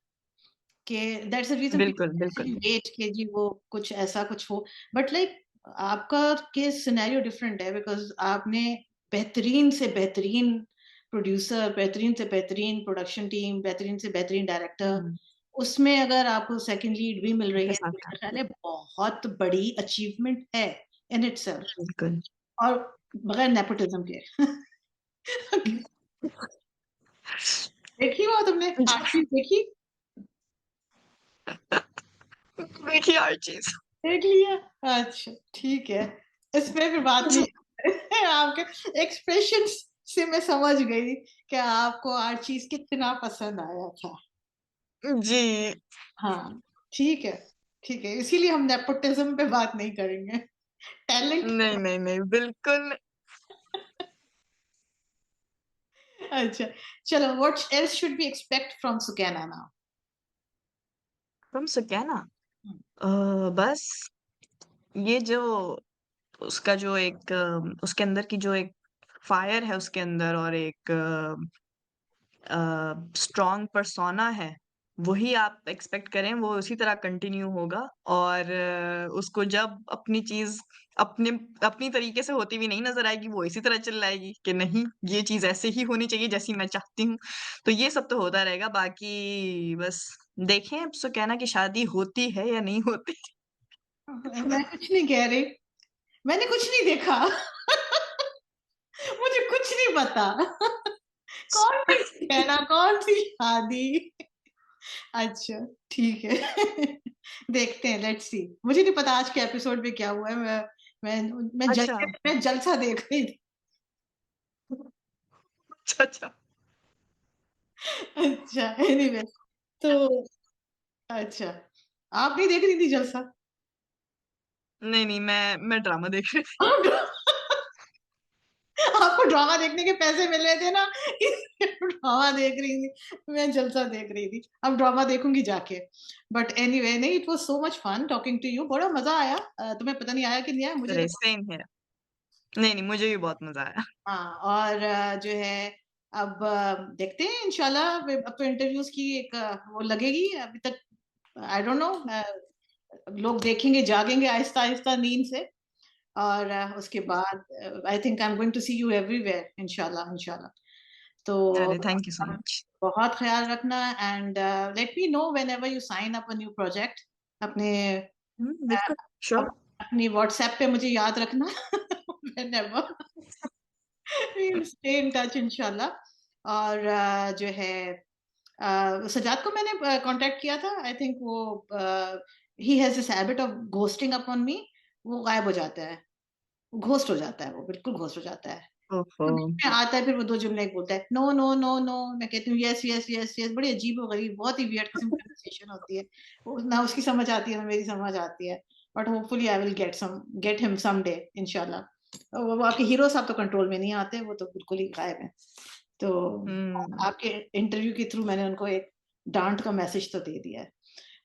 कि दैट्स द रीज़न बिल्कुल, पीपल बिल्कुल। एक्चुअली वेट कि जी वो कुछ ऐसा कुछ हो। बट लाइक आपका केस सिनेरियो डिफरेंट है बिकॉज़ आपने बेहतरीन से बेहतरीन प्रोड्यूसर, बेहतरीन से बेहतरीन प्रोडक्शन टीम, बेहतरीन से बेहतरीन डायरेक्टर, हुँ, उसमें अगर आपको सेकंड लीड भी मिल रही उनके है साथ तो मेरा काम ख़्याल किया। है बहुत बड़ी अचीवमेंट है इन इटसेल्फ बिल्कुल। और बगैर नेपोटिज़्म के। देखी वो तुमने जी, आरती देखी? देखिए हर चीज़। देख लिया? अच्छा, ठीक है। इसमें फिर बात जी, नहीं आपके एक्सप्रेशंस से मैं समझ गई कि आपको हर चीज़ कितना पसंद आया था। जी। हाँ, ठीक है, ठीक है। इसीलिए हम नेपोटिज़्म पे बात नहीं करेंगे। टैलेंट नहीं, नहीं, नहीं, बिल्कुल अच्छा, चलो what else should we expect from Sukaina now? तुम सुकैना हुँ, बस ये जो उसका जो एक उसके अंदर की जो एक फायर है उसके अंदर और एक स्ट्रॉन्ग पर्सोना है, वही आप एक्सपेक्ट करें, वो उसी तरह कंटिन्यू होगा और उसको जब अपनी चीज़ अपने अपनी तरीके से होती हुई नहीं नज़र आएगी, वो इसी तरह चिल्लाएगी कि नहीं, ये चीज़ ऐसे ही होनी चाहिए जैसी मैं चाहती हूँ। तो ये सब तो होता रहेगा, बाकी बस देखें अब सुकैना की शादी होती है या नहीं होती। मैं कुछ नहीं कह रही। मैंने कुछ नहीं देखा। मुझे कुछ नहीं पता। कौन-सी सुकैना, कौन-सी शादी? अच्छा, ठीक है। देखते हैं, लेट्स सी। मुझे नहीं पता आज के एपिसोड में क्या हुआ है। अच्छा, मैं जलसा देख रही थी। अच्छा, अच्छा। अच्छा, एनीवे तो अच्छा, आप नहीं देख रही थी जलसा? नहीं, नहीं, मैं ड्रामा देख रही थी। आप ड्रा आपको ड्रामा देखने के पैसे मिल रहे थे ना, इसलिए ड्रामा देख रही थी। मैं जलसा देख रही थी। अब ड्रामा देखूँगी जाके। बट एनीवे नहीं, it was so much fun talking to you. बड़ा मज़ा आया। तुम्हें पता नहीं आया कि नहीं आया? मुझे अरे तो सेम हियर। नहीं, नहीं, मुझे भी बहुत मज़ा आया। हाँ, और जो है अब देखते हैं इंशाल्लाह अब तो इंटरव्यूज़ की एक वो लगेगी अभी तक आई डोंट नो लोग देखेंगे, जागेंगे आहिस्ता-आहिस्ता नींद से और उसके बाद I think I am going to see you everywhere इंशाल्लाह, इंशाल्लाह। तो अरे थैंक यू सो आप मच। बहुत ख़्याल रखना and let me know whenever you sign up a new project अपने अ, बिल्कुल, श्योर। अपनी व्हाट्सएप पे मुझे याद रखना whenever we will stay in touch इंशाल्लाह और जो है सजाद को मैंने कांटेक्ट किया था आई थिंक वो he has this habit of ghosting upon मी वो गायब हो जाता है, घोस्ट हो जाता है वो, बिल्कुल घोस्ट हो जाता है। ओहो! तो बीच में आता है फिर वो 2 जुमले बोलता है, नो, नो, नो, नो मैं कहती हूँ यस, यस, यस, यस बड़ी अजीब-ओ-गरीब बहुत ही वियर्ड किस्म की कन्वर्सेशन होती है। वो ना उसकी समझ आती है, ना मेरी समझ आती है। But hopefully I will get him someday इंशाल्लाह। वो आपके हीरो साहब तो कंट्रोल में नहीं आते, वो तो बिल्कुल ही गायब हैं। तो हुँ, आपके इंटरव्यू के थ्रू मैंने उनको एक डाँट का मैसेज तो दे दिया है।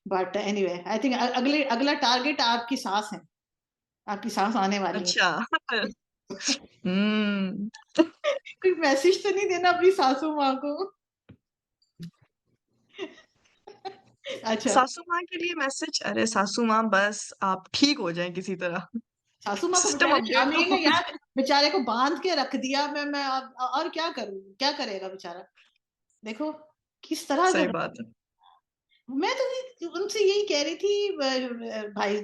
बट एनीवे आई थिंक अगला टारगेट आपकी सास है। आपकी सास आने वाली अच्छा। है। हुँ, कोई मैसेज तो नहीं देना अपनी सासू माँ को? अच्छा, सासू माँ के लिए मैसेज अरे सासू माँ बस आप ठीक हो जाएँ किसी तरह। सासू माँ को सिस्टम बेचारे अपडेट तो शामिल ने हो यार जाए। बेचारे को बाँध के रख दिया मैं अब और क्या करूँ? क्या करेगा बेचारा? देखो, किस तरह का सही बात है। मैं तो उनसे यही कह रही थी भाई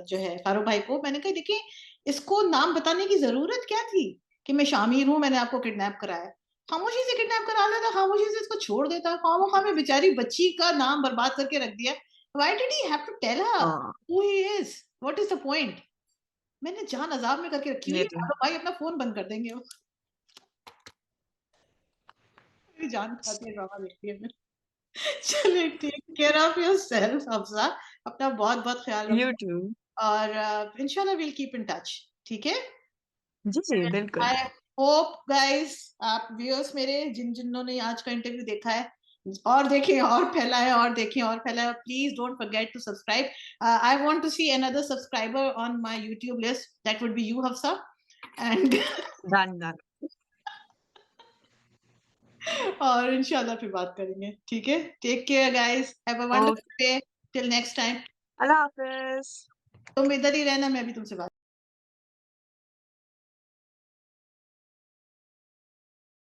जो है फारूक भाई को मैंने कहा देखिए इसको नाम बताने की ज़रूरत क्या थी कि मैं शामिल हूँ, मैंने आपको किडनैप कराया। खामोशी से किडनैप करा लेता, खामोशी से इसको छोड़ देता। खामख़ा में बेचारी बच्ची का नाम बर्बाद करके रख दिया। Why did he have to tell her हाँ, who he is? What is the point? मैंने जान अज़ाब में करके रखी हुई ये है, तो है। फारूक भाई अपना फ़ोन बंद कर देंगे वो। मेरी जान खाती है ड्रामा देखती है फिर। चलिए take care of yourself Afza, अपना बहुत-बहुत ख़्याल यू रखना टू। और इंशाल्लाह विल कीप इन टच, ठीक है? जी, जी, बिल्कुल। आई होप गाइज़ आप व्यूअर्स मेरे जिन-जिन्होंने ने आज का इंटरव्यू देखा है और देखें और फैलाएँ और देखें और फैलाएँ। Please don't forget to subscribe. I want to see another subscriber on my YouTube list that would be you Hafsa and done, done. और इंशाल्लाह फिर बात करेंगे, ठीक है? Take care guys, have a okay, wonderful day, till next time. अल्लाह हाफ़िज़। तुम इधर ही रहना, मैं भी तुमसे बात